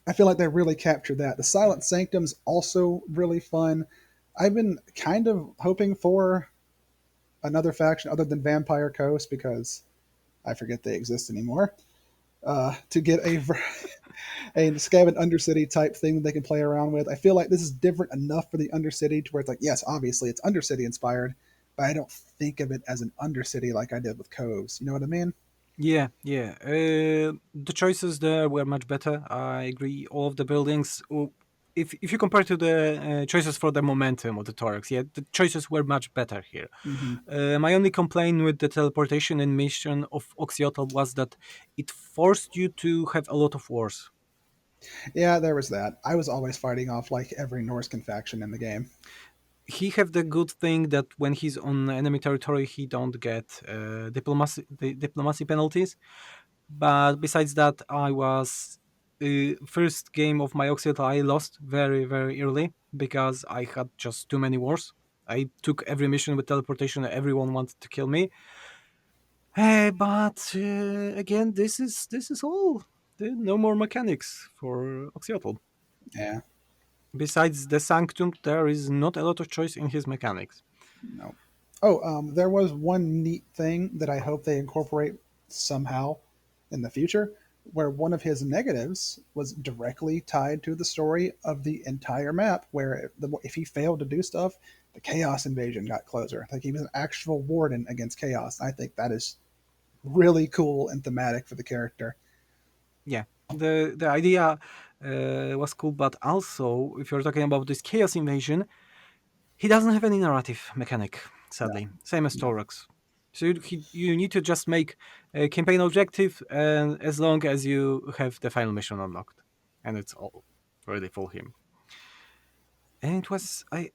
Speaker 2: I feel like they really captured that. The Silent Sanctum's also really fun. I've been kind of hoping for another faction other than Vampire Coast because I forget they exist anymore. To get a Scavenged Undercity type thing that they can play around with. I feel like this is different enough for the Undercity to where it's like, yes, obviously it's Undercity inspired, but I don't think of it as an Undercity like I did with Coves. You know what I mean?
Speaker 1: Yeah, yeah. The choices there were much better. I agree. All of the buildings, if you compare to the choices for the momentum of the Thorax, yeah, the choices were much better here.
Speaker 2: Mm-hmm.
Speaker 1: My only complaint with the teleportation and mission of Oxyotl was that it forced you to have a lot of wars.
Speaker 2: Yeah, there was that. I was always fighting off like every Norscan faction in the game.
Speaker 1: He have the good thing that when he's on enemy territory, he don't get diplomacy penalties. But besides that, I was first game of my Oxyot I lost very early because I had just too many wars. I took every mission with teleportation. Everyone wanted to kill me. But again, this is all. No more mechanics for Oxyotl.
Speaker 2: Yeah,
Speaker 1: Besides the Sanctum, there is not a lot of choice in his mechanics.
Speaker 2: no. Oh, there was one neat thing that I hope they incorporate somehow in the future, where one of his negatives was directly tied to the story of the entire map. Where if he failed to do stuff, the Chaos Invasion got closer. Like he was an actual warden against Chaos. I think that is really cool and thematic for the character.
Speaker 1: Yeah, the idea was cool, but also if you're talking about this Chaos Invasion, he doesn't have any narrative mechanic,
Speaker 2: No,
Speaker 1: sadly. Same as
Speaker 2: no.
Speaker 1: Torax. So you need to just make a campaign objective, and as long as you have the final mission unlocked, and it's all really for him. And it was I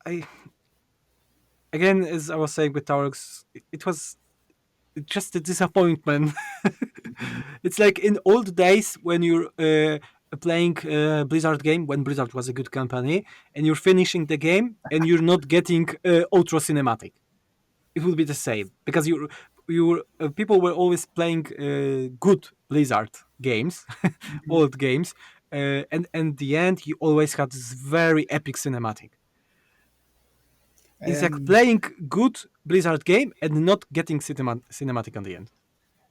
Speaker 1: again as I was saying with Torax, it was just a disappointment. It's like in old days when you're playing a Blizzard game when Blizzard was a good company, and you're finishing the game and you're not getting ultra cinematic. It will be the same because you people were always playing good Blizzard games,
Speaker 2: Mhm.
Speaker 1: old games, and in the end you always had this very epic cinematic. It's like
Speaker 2: And
Speaker 1: playing good Blizzard game and not getting cinematic on the end.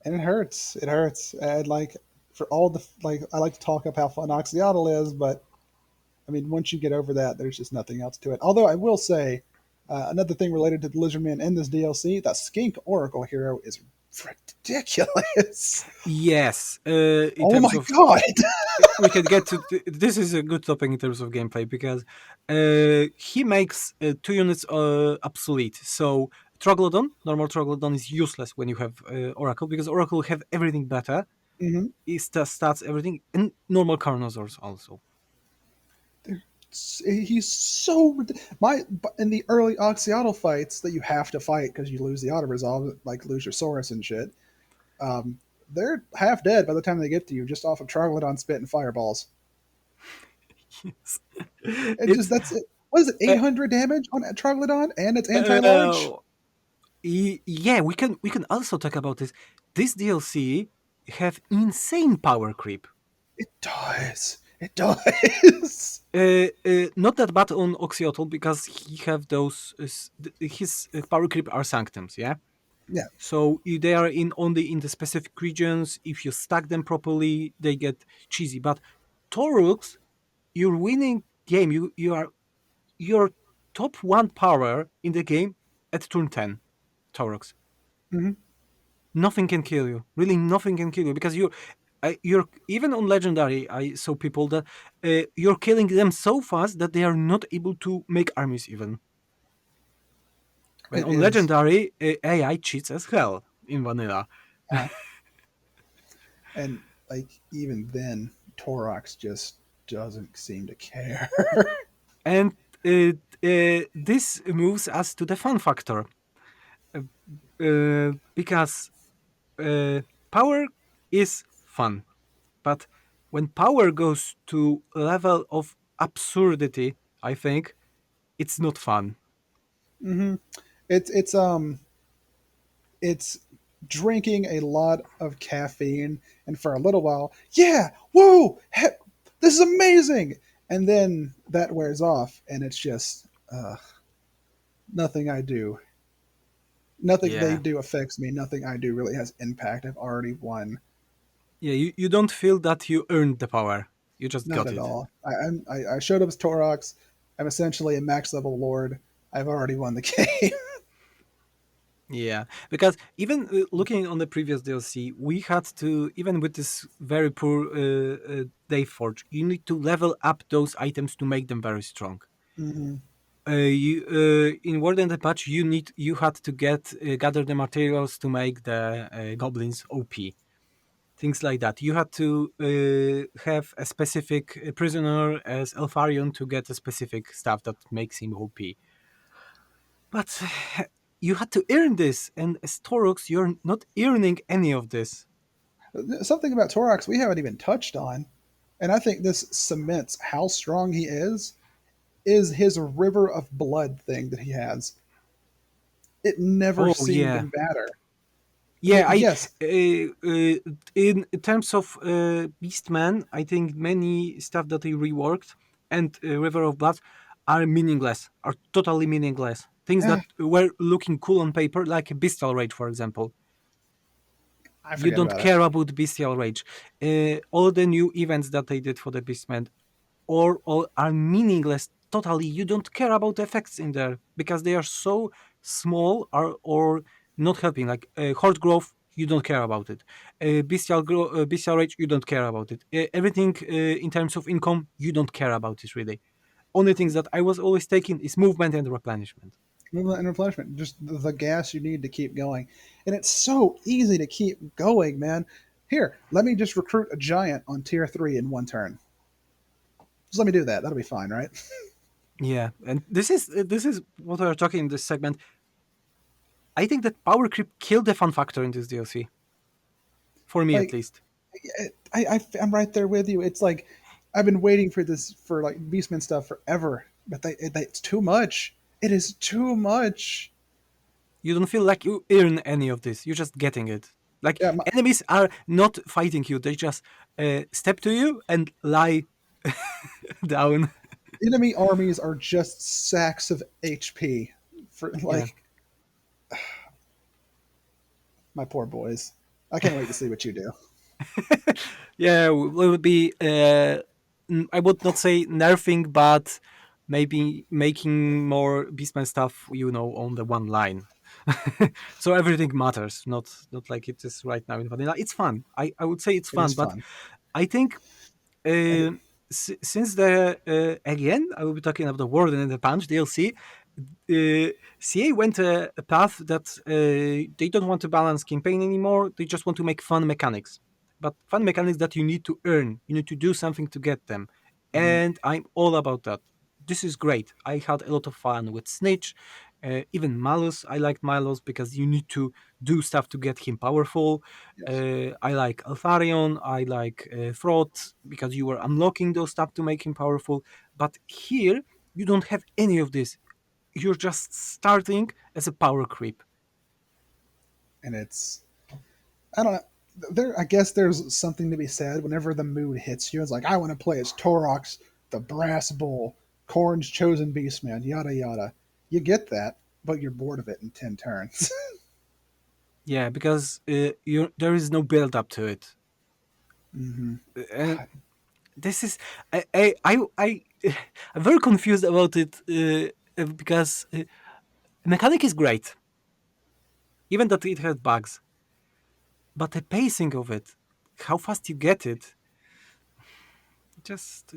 Speaker 2: and it hurts. It hurts. And like for all the like, I like to talk about how fun Oxyotl is, but I mean, once you get over that, there's just nothing else to it. Although I will say, another thing related to the Lizardman in this DLC, that Skink Oracle hero is ridiculous.
Speaker 1: Yes, in
Speaker 2: Oh
Speaker 1: terms
Speaker 2: my
Speaker 1: of
Speaker 2: god!
Speaker 1: we can get to this is a good topic in terms of gameplay because he makes two units obsolete. So Troglodon, normal Troglodon is useless when you have Oracle because Oracle have everything better.
Speaker 2: Hmm.
Speaker 1: It stats everything, and normal Carnosaurs also.
Speaker 2: He's so my in the early Oxyotl fights that you have to fight because you lose the auto resolve, like lose your Saurus and shit. they're half dead by the time they get to you, just off of troglodyte spit and fireballs.
Speaker 1: Yes.
Speaker 2: It just
Speaker 1: It's
Speaker 2: that's it. What is it?
Speaker 1: uh,
Speaker 2: 800 damage on troglodyte, and it's anti-large.
Speaker 1: uh, yeah, we can also talk about this. This DLC have insane power creep.
Speaker 2: It does. It does.
Speaker 1: Not that bad on Oxyotl because he have those his power creep are sanctums, yeah.
Speaker 2: Yeah.
Speaker 1: So they are in only in the specific regions. If you stack them properly, they get cheesy. But Torux, you're winning game. You are your top one power in the game at turn 10. Torux.
Speaker 2: Hmm.
Speaker 1: Nothing can kill you. Really, nothing can kill you because you're even on legendary. I saw people that you're killing them so fast that they are not able to make armies even. When
Speaker 2: It
Speaker 1: on
Speaker 2: is.
Speaker 1: legendary, AI cheats as hell in vanilla.
Speaker 2: Uh, and like even then, Torox just doesn't seem to care.
Speaker 1: And this moves us to the fun factor uh, because uh, power is fun, but when power goes to level of absurdity, I think it's not fun.
Speaker 2: Hmm. It's it's drinking a lot of caffeine, and for a little while, yeah, whoa, this is amazing, and then that wears off, and it's just nothing I do, nothing they
Speaker 1: Yeah,
Speaker 2: do affects me. Nothing I do really has impact. I've already won.
Speaker 1: yeah. You don't feel that you earned the power. You just
Speaker 2: Not
Speaker 1: got
Speaker 2: at
Speaker 1: it.
Speaker 2: all. I showed up as Torox. I'm essentially a max level lord. I've already won the game.
Speaker 1: Yeah, because even looking on the previous DLC, we had to even with this very poor day forge, you need to level up those items to make them very strong.
Speaker 2: Hmm.
Speaker 1: In World and the Patch, you had to get gather the materials to make the goblins OP, things like that. You had to have a specific prisoner as Elfarion to get a specific stuff that makes him OP. But you had to earn this, and as Torox, you're not earning any of this.
Speaker 2: Something about Torox we haven't even touched on, and I think this cements how strong he is his river of blood thing that he has. It never
Speaker 1: Oh
Speaker 2: seemed to
Speaker 1: yeah,
Speaker 2: matter. I mean,
Speaker 1: yeah. I
Speaker 2: yes,
Speaker 1: in terms of Beastman, I think many stuff that they reworked and River of Blood are meaningless, are totally meaningless. Things
Speaker 2: eh,
Speaker 1: that were looking cool on paper, like Bestial Rage, for example.
Speaker 2: I
Speaker 1: You
Speaker 2: forget
Speaker 1: don't
Speaker 2: about it.
Speaker 1: care about Bestial Rage. All the new events that they did for the Beastman or are meaningless totally. You don't care about the effects in there because they are so small or not helping. Like horde growth, you don't care about it. Bestial rage, you don't care about it. Everything in terms of income, you don't care about it really. Only things that I was always taking is movement and replenishment.
Speaker 2: Movement and replenishment, just the gas you need to keep going. And it's so easy to keep going, man. Here, let me just recruit a giant on tier 3 in one turn. Just let me do that. That'll be fine, right?
Speaker 1: Yeah, and this is what we are talking in this segment. I think that power creep killed the fun factor in this DLC for me at
Speaker 2: Like,
Speaker 1: least.
Speaker 2: I'm right there with you. It's like I've been waiting for this for like Beastman stuff forever, but it's too much. It is too much.
Speaker 1: You don't feel like you earn any of this. You're just getting it. Like
Speaker 2: Yeah,
Speaker 1: enemies are not fighting you; they just step to you and lie down.
Speaker 2: enemy armies are just sacks of HP for
Speaker 1: Yeah,
Speaker 2: like my poor boys. I can't wait to see what you do.
Speaker 1: yeah. We would be. I would not say nerfing, but maybe making more Beastman stuff. On the one line. So everything matters. Not like it is right now in vanilla. It's fun. I would say it's
Speaker 2: It is
Speaker 1: fun, but
Speaker 2: fun.
Speaker 1: I think
Speaker 2: And
Speaker 1: Uh, since the again, I will be talking about the Warden and the Punch DLC. CA went a path that they don't want to balance campaign anymore. They just want to make fun mechanics, but fun mechanics that you need to earn. You need to do something to get them,
Speaker 2: mhm.
Speaker 1: and I'm all about that. This is great. I had a lot of fun with Snitch. Even Malus, I liked Malus because you need to do stuff to get him powerful.
Speaker 2: Yes.
Speaker 1: I like Altharion, I like Throth because you were unlocking those stuff to make him powerful. But here, you don't have any of this. You're just starting as a power creep.
Speaker 2: And it's, I don't know. There, I guess there's something to be said whenever the mood hits you. It's like, I want to play as Torox, the Brass Bull, Korn's chosen beastman, yada yada. You get that, but you're bored of it in 10 turns.
Speaker 1: Yeah, because there is no build up to it.
Speaker 2: hmm
Speaker 1: And this is I I'm very confused about it because mechanic is great, even that it has bugs, but the pacing of it, how fast you get it, just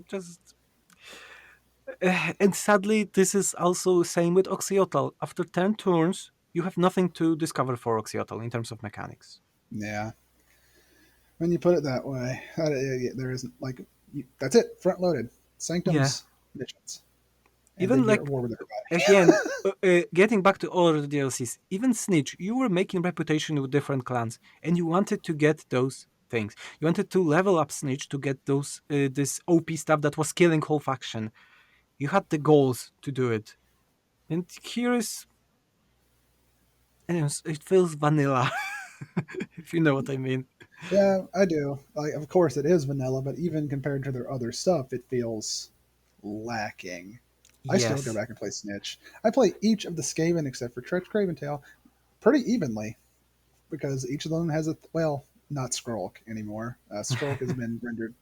Speaker 1: and sadly this is also same with Oxyotl. After 10 turns, you have nothing to discover for Oxyotl in terms of mechanics.
Speaker 2: Yeah, when you put it that way, there isn't like that's it, front loaded
Speaker 1: Yeah,
Speaker 2: sanctums missions, and then
Speaker 1: even
Speaker 2: you're at
Speaker 1: like
Speaker 2: war with everybody.
Speaker 1: again, getting back to all the DLCs, even Snitch, you were making reputation with different clans, and you wanted to get those things. You wanted to level up Snitch to get those this OP stuff that was killing whole faction. You had the goals to do it, and here is, anyways, it feels vanilla, if you know what I mean.
Speaker 2: Yeah, I do. Like, of course, it is vanilla, but even compared to their other stuff, it feels lacking. I still go
Speaker 1: Yes,
Speaker 2: back and play Snitch. I play each of the Skaven except for Tretch Craventail pretty evenly because each of them has a well, not Skrulk anymore. Skrulk has been rendered.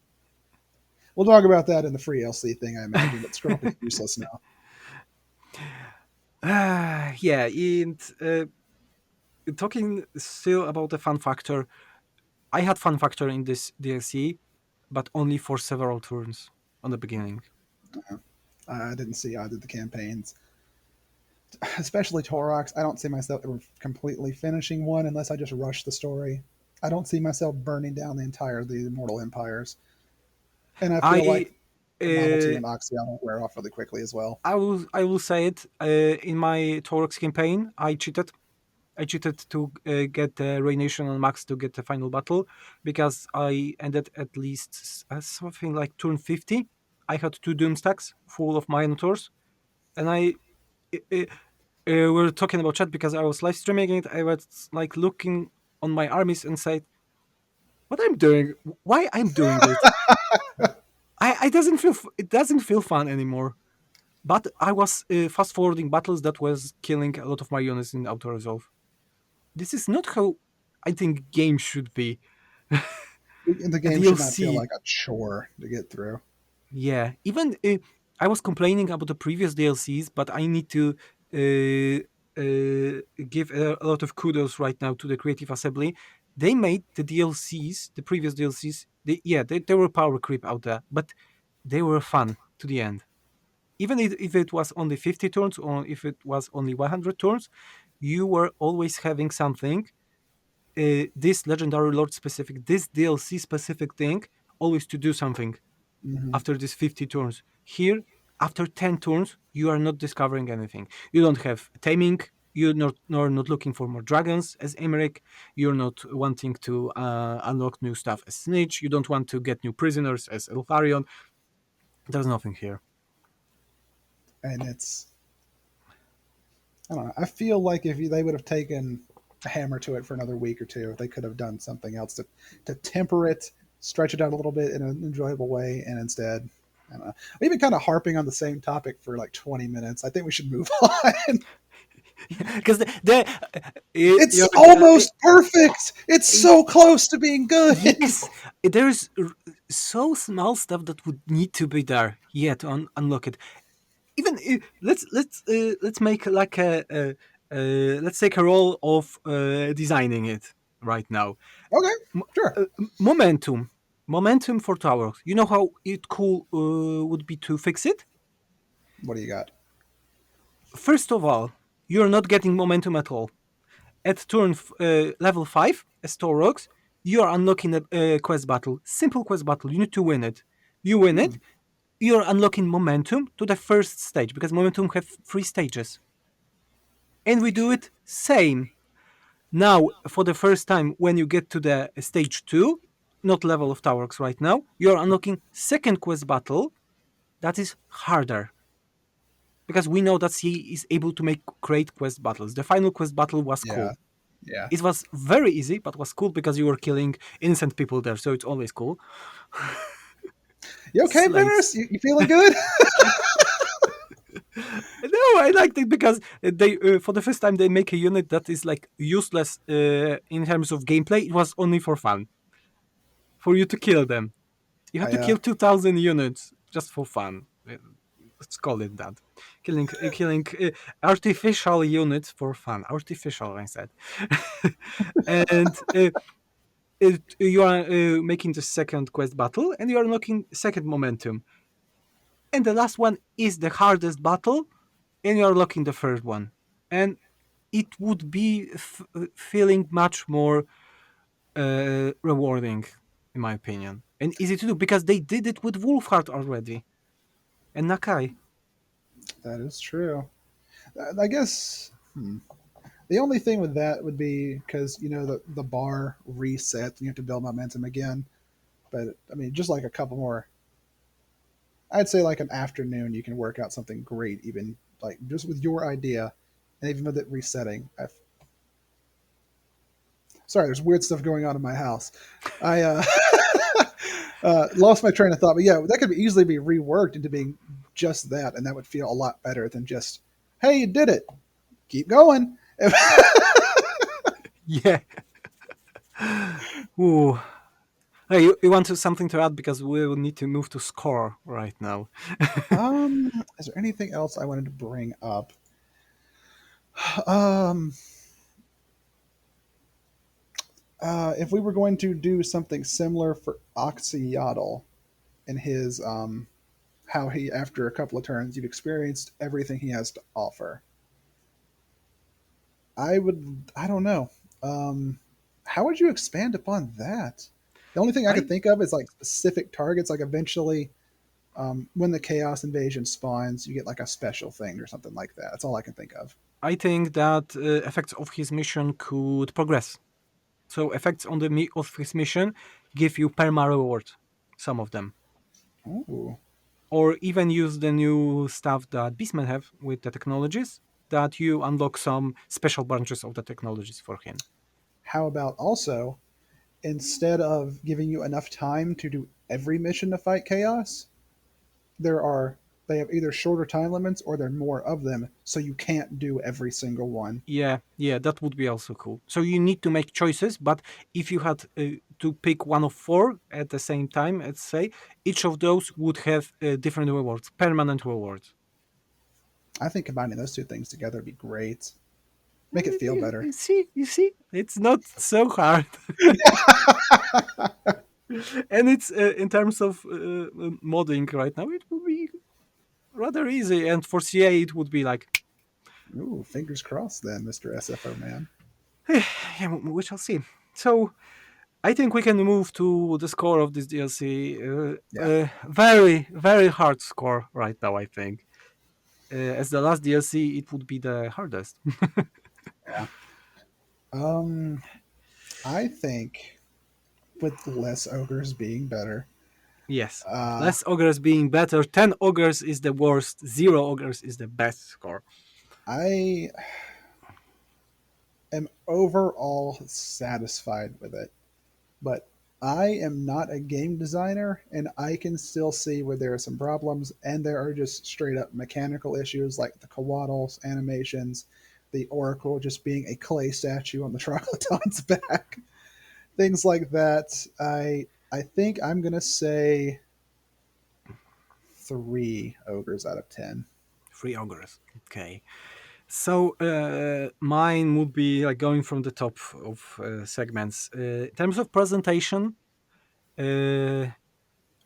Speaker 2: We'll talk about that in the free LC thing, I imagine. But Skrulk is useless now.
Speaker 1: yeah, and talking still about the fun factor. I had fun factor in this DLC, but only for several turns on the beginning.
Speaker 2: I didn't see either of the campaigns, especially Torox. I don't see myself ever completely finishing one unless I just rush the story. I don't see myself burning down the entire of the Immortal Empires, and I feel
Speaker 1: I
Speaker 2: like the novelty
Speaker 1: uh,
Speaker 2: and Oxyon will wear off really quickly as well.
Speaker 1: I will say it. In my Torox campaign, I cheated. I cheated to get Raynation on max to get the final battle because I ended at least something like turn 50. I had two Doom stacks full of Minotaurs, and we were talking about chat because I was live streaming it. I was like looking on my armies and said, "What I'm doing? Why I'm doing it? I doesn't feel it doesn't feel fun anymore." But I was fast forwarding battles that was killing a lot of my units in auto resolve. This is not how I think games should be.
Speaker 2: The
Speaker 1: A
Speaker 2: game should not feel
Speaker 1: DLC,
Speaker 2: like a chore to get through.
Speaker 1: yeah. Even I was complaining about the previous DLCs, but I need to give a lot of kudos right now to the Creative Assembly. They made the DLCs, the previous DLCs. They were power creep out there, but they were fun to the end. Even if it was only 50 turns or if it was only 100 turns, you were always having something, this legendary lord specific, this DLC specific thing, always to do something
Speaker 2: hmm
Speaker 1: after these 50 turns. Here, after 10 turns, you are not discovering anything. You don't have taming. You're not looking for more dragons as Emmerich. You're not wanting to unlock new stuff as Snitch. You don't want to get new prisoners as Eltharion. There's nothing here.
Speaker 2: And it's, I don't know. I feel like if they would have taken a hammer to it for another week or two, they could have done something else to temper it, stretch it out a little bit in an enjoyable way, and instead, I don't know. We've been kind of harping on the same topic for like 20 minutes. I think we should move on.
Speaker 1: Because
Speaker 2: It's
Speaker 1: you're,
Speaker 2: almost perfect. It's so close to being good.
Speaker 1: yes, there's so small stuff that would need to be there yet to unlock it. Even let's make like let's take a role of designing it right now.
Speaker 2: Okay, sure.
Speaker 1: Momentum for towers. You know how it cool would be to fix it.
Speaker 2: What do you got?
Speaker 1: First of all, you're not getting momentum at all. At turn level 5, as Taurox, you are unlocking a quest battle. Simple quest battle. You need to win it. You win
Speaker 2: Hmm.
Speaker 1: it, you're unlocking momentum to the first stage because momentum have 3 stages. and we do it same. Now, for the first time, when you get to the stage 2, not level of Towerx right now, you're unlocking second quest battle that is harder. Because we know that he is able to make great quest battles. The final quest battle was
Speaker 2: Yeah,
Speaker 1: cool.
Speaker 2: yeah.
Speaker 1: It was very easy, but was cool because you were killing innocent people there, so it's always cool.
Speaker 2: You okay,
Speaker 1: Slaves.
Speaker 2: Venus? You feeling good?
Speaker 1: No, I liked it because they, for the first time, they make a unit that is like useless in terms of gameplay. It was only for fun, for you to kill them. You had
Speaker 2: I
Speaker 1: to kill 2,000 units just for fun. Let's call it that. Killing artificial units for fun. Artificial, I said. And you are making the second quest battle, and you are unlocking second momentum. And the last one is the hardest battle, and you are unlocking the third one. And it would be feeling much more rewarding, in my opinion, and easy to do because they did it with Wolfheart already and Nakai.
Speaker 2: That is true. I guess the only thing with that would be because the bar resets and you have to build momentum again. But I mean, just like a couple more, I'd say like an afternoon, you can work out something great, even like just with your idea, and even with it resetting. Sorry, there's weird stuff going on in my house. I lost my train of thought, but yeah, that could easily be reworked into being just that, and that would feel a lot better than just, "Hey, you did it. Keep going."
Speaker 1: Yeah. Ooh. Hey, you want something to add because we will need to move to score right now.
Speaker 2: Is there anything else I wanted to bring up? Um, if we were going to do something similar for Oxyotl and his how he after a couple of turns you've experienced everything he has to offer. I don't know. How would you expand upon that? The only thing I could
Speaker 1: I
Speaker 2: think of is like specific targets. Like eventually, when the Chaos Invasion spawns, you get like a special thing or something like that. That's all I can think of.
Speaker 1: I think that effects of his mission could progress. So effects on the of his mission give you perma reward, some of them,
Speaker 2: Ooh.
Speaker 1: or even use the new stuff that Beastmen have with the technologies that you unlock some special branches of the technologies for him.
Speaker 2: How about also instead of giving you enough time to do every mission to fight Chaos, there are they have either shorter time limits or there are more of them, so you can't do every single one.
Speaker 1: Yeah, yeah, that would be also cool. So you need to make choices, but if you had to pick one of four at the same time, let's say, each of those would have different rewards, permanent rewards.
Speaker 2: I think combining those two things together would be great. Make it feel better.
Speaker 1: You see, it's not so hard, and it's in terms of modding right now, it would be rather easy, and for CA it would be like,
Speaker 2: Ooh, fingers crossed then, Mr. SFO man.
Speaker 1: yeah, we shall see. So I think we can move to the score of this DLC.
Speaker 2: Yeah.
Speaker 1: Very, very hard score right now, I think. As the last DLC, it would be the hardest.
Speaker 2: Yeah. Um, I think with less ogres being better.
Speaker 1: Yes.
Speaker 2: Uh,
Speaker 1: Less ogres being better. 10 ogres is the worst. 0 ogres is the best score.
Speaker 2: I am overall satisfied with it, but I am not a game designer, and I can still see where there are some problems, and there are just straight up mechanical issues like the Coatls animations, the Oracle just being a clay statue on the Troglodyte's back, things like that. I think I'm gonna say 3 ogres out of 10.
Speaker 1: 3 ogres. Okay. So mine would be like going from the top of segments. In terms of presentation, uh,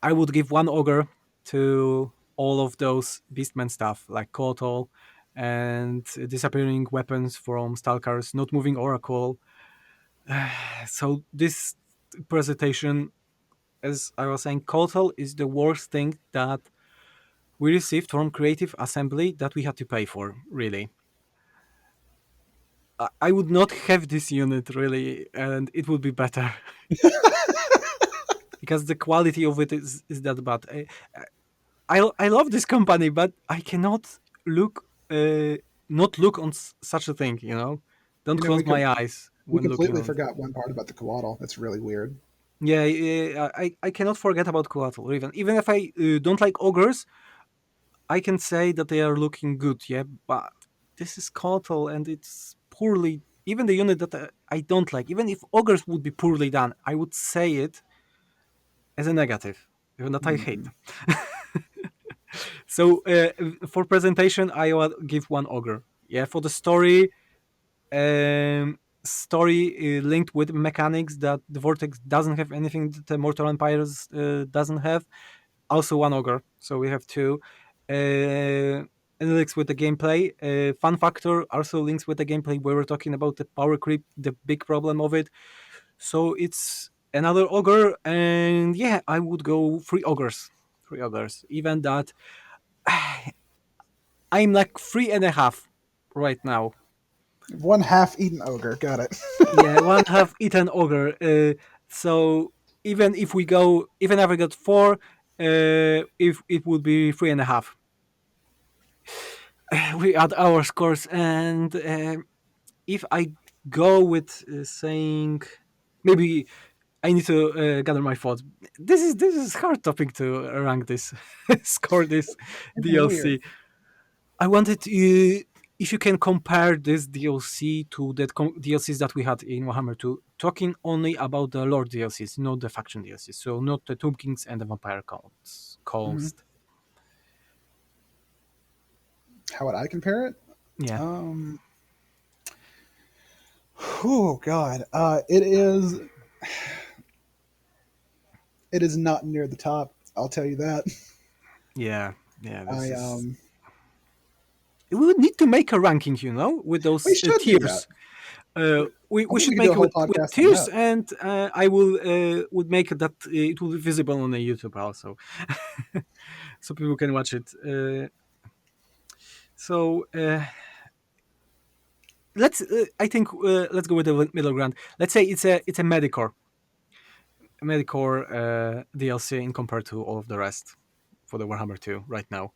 Speaker 1: I would give 1 ogre to all of those Beastman stuff like Kotal and disappearing weapons from Stalkers, not moving Oracle. So this presentation, as I was saying, Kotal is the worst thing that we received from Creative Assembly that we had to pay for, really. I would not have this unit really, and it would be better because the quality of it is that bad. I love this company, but I cannot look not look on such a thing. You know, don't
Speaker 2: You know,
Speaker 1: close my eyes
Speaker 2: we
Speaker 1: when looking
Speaker 2: completely
Speaker 1: on it.
Speaker 2: forgot one part about the coatl. That's really weird.
Speaker 1: Yeah, yeah, I cannot forget about Coatl. Even if I don't like ogres, I can say that they are looking good. Yeah, but this is Coatl, and it's poorly. Even the unit that I don't like, even if ogres would be poorly done, I would say it as a negative, even that I hate
Speaker 2: Hmm.
Speaker 1: them. So for presentation, I will give one ogre. Yeah, for the story, story linked with mechanics that the Vortex doesn't have anything that the Mortal Empires doesn't have. Also one ogre, so we have two. And links with the gameplay. Fun factor also links with the gameplay. We were talking about the power creep, the big problem of it. So it's another ogre, and yeah, I would go three ogres. Three ogres. Even that I'm like three and a half right now.
Speaker 2: One half eaten ogre. Got it.
Speaker 1: Yeah, one half eaten ogre. So even if I got four, if it would be three and a half. We add our scores, and if I go with saying maybe I need to gather my thoughts. This is hard topic to rank this score this
Speaker 2: It's weird.
Speaker 1: DLC. I wanted if you can compare this DLC to the DLCs that we had in Warhammer 2, talking only about the Lord DLCs, not the faction DLCs, so not the Tomb Kings and the Vampire
Speaker 2: Mhm.
Speaker 1: Coast.
Speaker 2: How would I compare it?
Speaker 1: Yeah,
Speaker 2: Um, oh God, it is not near the top. I'll tell you that.
Speaker 1: yeah, yeah. This
Speaker 2: I
Speaker 1: is. We would need to make a ranking, with
Speaker 2: We
Speaker 1: those
Speaker 2: should do that.
Speaker 1: tiers. We
Speaker 2: I think we
Speaker 1: should
Speaker 2: could do
Speaker 1: make
Speaker 2: a
Speaker 1: it
Speaker 2: whole
Speaker 1: with
Speaker 2: podcast on
Speaker 1: tiers,
Speaker 2: that.
Speaker 1: and I will would make it that it will be visible on the YouTube also, so people can watch it. So let's. I think let's go with the middle ground. Let's say it's a Medicore DLC in compared to all of the rest for the Warhammer 2 right now.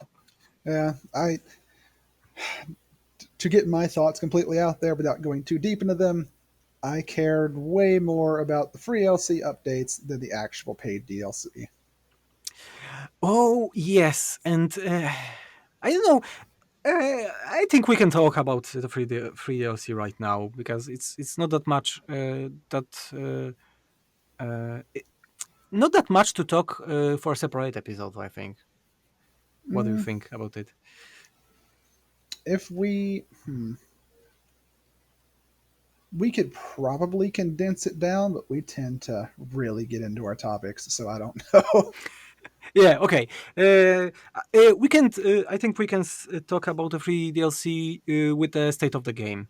Speaker 2: Yeah, I to get my thoughts completely out there without going too deep into them. I cared way more about the free LC updates than the actual paid DLC.
Speaker 1: Oh yes, and I don't know. I think we can talk about the free DLC right now because it's not that much not that much to talk for a separate episode. I think. What do you
Speaker 2: Mm,
Speaker 1: think about it?
Speaker 2: if we could probably condense it down, but we tend to really get into our topics, so I don't know.
Speaker 1: Yeah. Okay. We can. I think we can talk about the free DLC with the state of the game.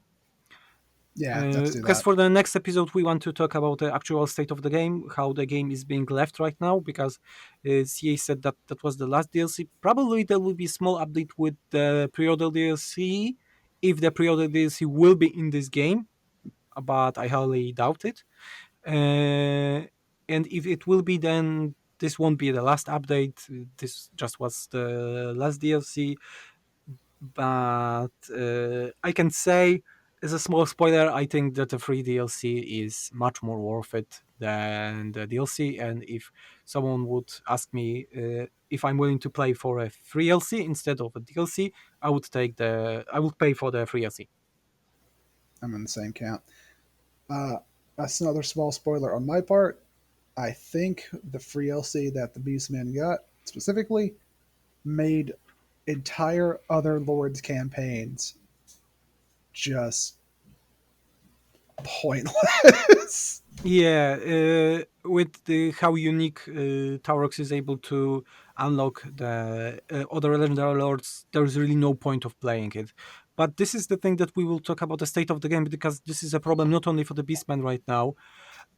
Speaker 2: Yeah, let's do
Speaker 1: Because
Speaker 2: that.
Speaker 1: for the next episode, we want to talk about the actual state of the game, how the game is being left right now. Because CA said that that was the last DLC. Probably there will be a small update with the pre-order DLC, if the pre-order DLC will be in this game, but I highly doubt it. And if it will be, then this won't be the last update. This just was the last DLC, but I can say, as a small spoiler, I think that the free DLC is much more worth it than the DLC. And if someone would ask me if I'm willing to play for a free DLC instead of a DLC, I would pay for the free DLC.
Speaker 2: I'm in the same camp. Uh, that's another small spoiler on my part. I think the free LC that the Beastmen got specifically made entire other Lords campaigns just pointless.
Speaker 1: Yeah, with how unique Taurox is able to unlock the other legendary lords, there's really no point of playing it. But this is the thing that we will talk about the state of the game, because this is a problem not only for the Beastman right now,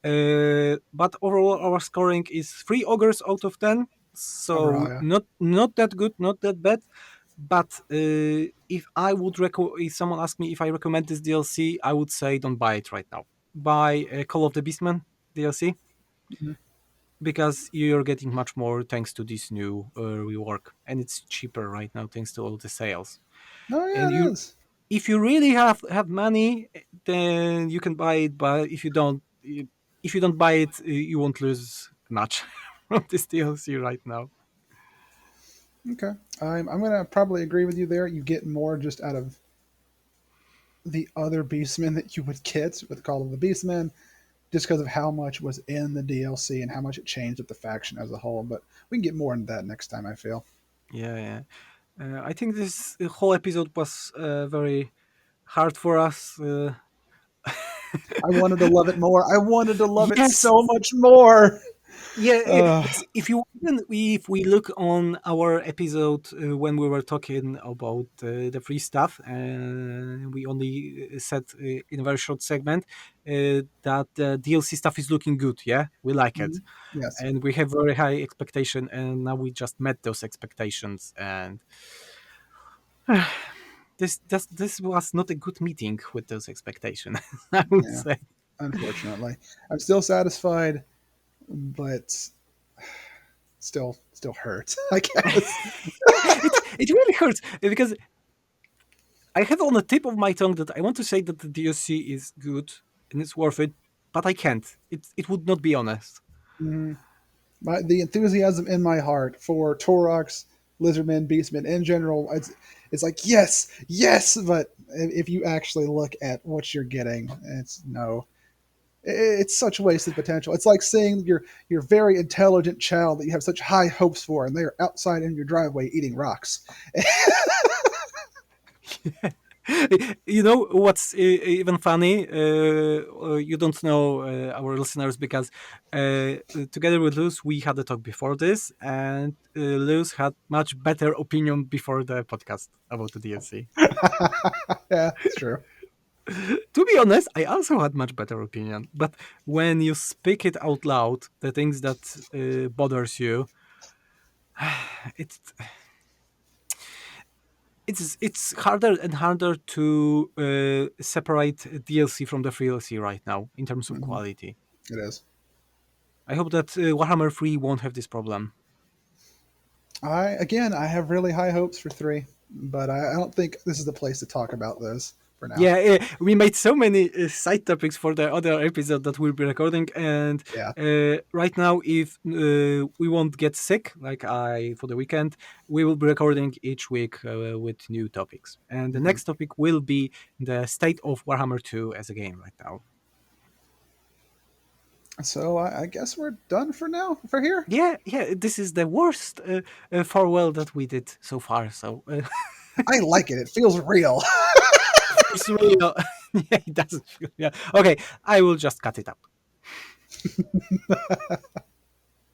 Speaker 1: but overall our scoring is 3 ogres out of 10.
Speaker 2: Oh,
Speaker 1: So
Speaker 2: yeah.
Speaker 1: not that good, not that bad. But if someone asked me if I recommend this DLC, I would say don't buy it right now. Buy Call of the Beastman DLC
Speaker 2: Mhm.
Speaker 1: because you're getting much more thanks to this new rework, and it's cheaper right now thanks to all the sales.
Speaker 2: Oh
Speaker 1: And
Speaker 2: yeah, it
Speaker 1: you,
Speaker 2: is.
Speaker 1: if you really have money, then you can buy it. But if you don't buy it, you won't lose much from this DLC right now.
Speaker 2: Okay, I'm gonna probably agree with you there. You get more just out of the other Beastmen that you would get with Call of the Beastmen, just because of how much was in the DLC and how much it changed up the faction as a whole. But we can get more into that next time, I feel.
Speaker 1: Yeah, yeah. I think this whole episode was very hard for us.
Speaker 2: I wanted to love it more. I wanted to love it
Speaker 1: Yes,
Speaker 2: so much more.
Speaker 1: yeah.
Speaker 2: Uh,
Speaker 1: Because if we look on our episode when we were talking about the free stuff, we only said in a very short segment that the DLC stuff is looking good. Yeah, we like it,
Speaker 2: mhm. Yes.
Speaker 1: and we have very high expectation, and now we just met those expectations, and this was not a good meeting with those expectations. I would
Speaker 2: Yeah.
Speaker 1: say.
Speaker 2: Unfortunately, I'm still satisfied, but still hurts. I guess.
Speaker 1: It really hurts because I have on the tip of my tongue that I want to say that the DLC is good and it's worth it, but I can't. It would not be honest.
Speaker 2: Mhm. The enthusiasm in my heart for Torox, Lizardmen, Beastmen in general, it's like yes, yes. But if you actually look at what you're getting, it's no. It's such wasted potential. It's like seeing your very intelligent child that you have such high hopes for, and they are outside in your driveway eating rocks.
Speaker 1: You know what's even funny? You don't know our listeners because together with Luz, we had a talk before this, and Luz had much better opinion before the podcast about the DLC.
Speaker 2: Yeah, it's true.
Speaker 1: To be honest, I also had much better opinion. But when you speak it out loud, the things that bothers you, it's it's harder and harder to separate DLC from the free DLC right now in terms of
Speaker 2: Hmm.
Speaker 1: quality.
Speaker 2: It is.
Speaker 1: I hope that Warhammer 3 won't have this problem.
Speaker 2: I have really high hopes for three, but I don't think this is the place to talk about those for now.
Speaker 1: Yeah, we made so many side topics for the other episode that we'll be recording, and
Speaker 2: Yeah.
Speaker 1: right now, if we won't get sick, like I for the weekend, we will be recording each week with new topics. And the
Speaker 2: Hmm.
Speaker 1: next topic will be the state of Warhammer 2 as a game right now.
Speaker 2: So I guess we're done for now. For here.
Speaker 1: Yeah, yeah, this is the worst farewell that we did so far. So
Speaker 2: I like it. It feels real.
Speaker 1: it's real. Yeah, it doesn't feel. Yeah. Okay, I will just cut it up.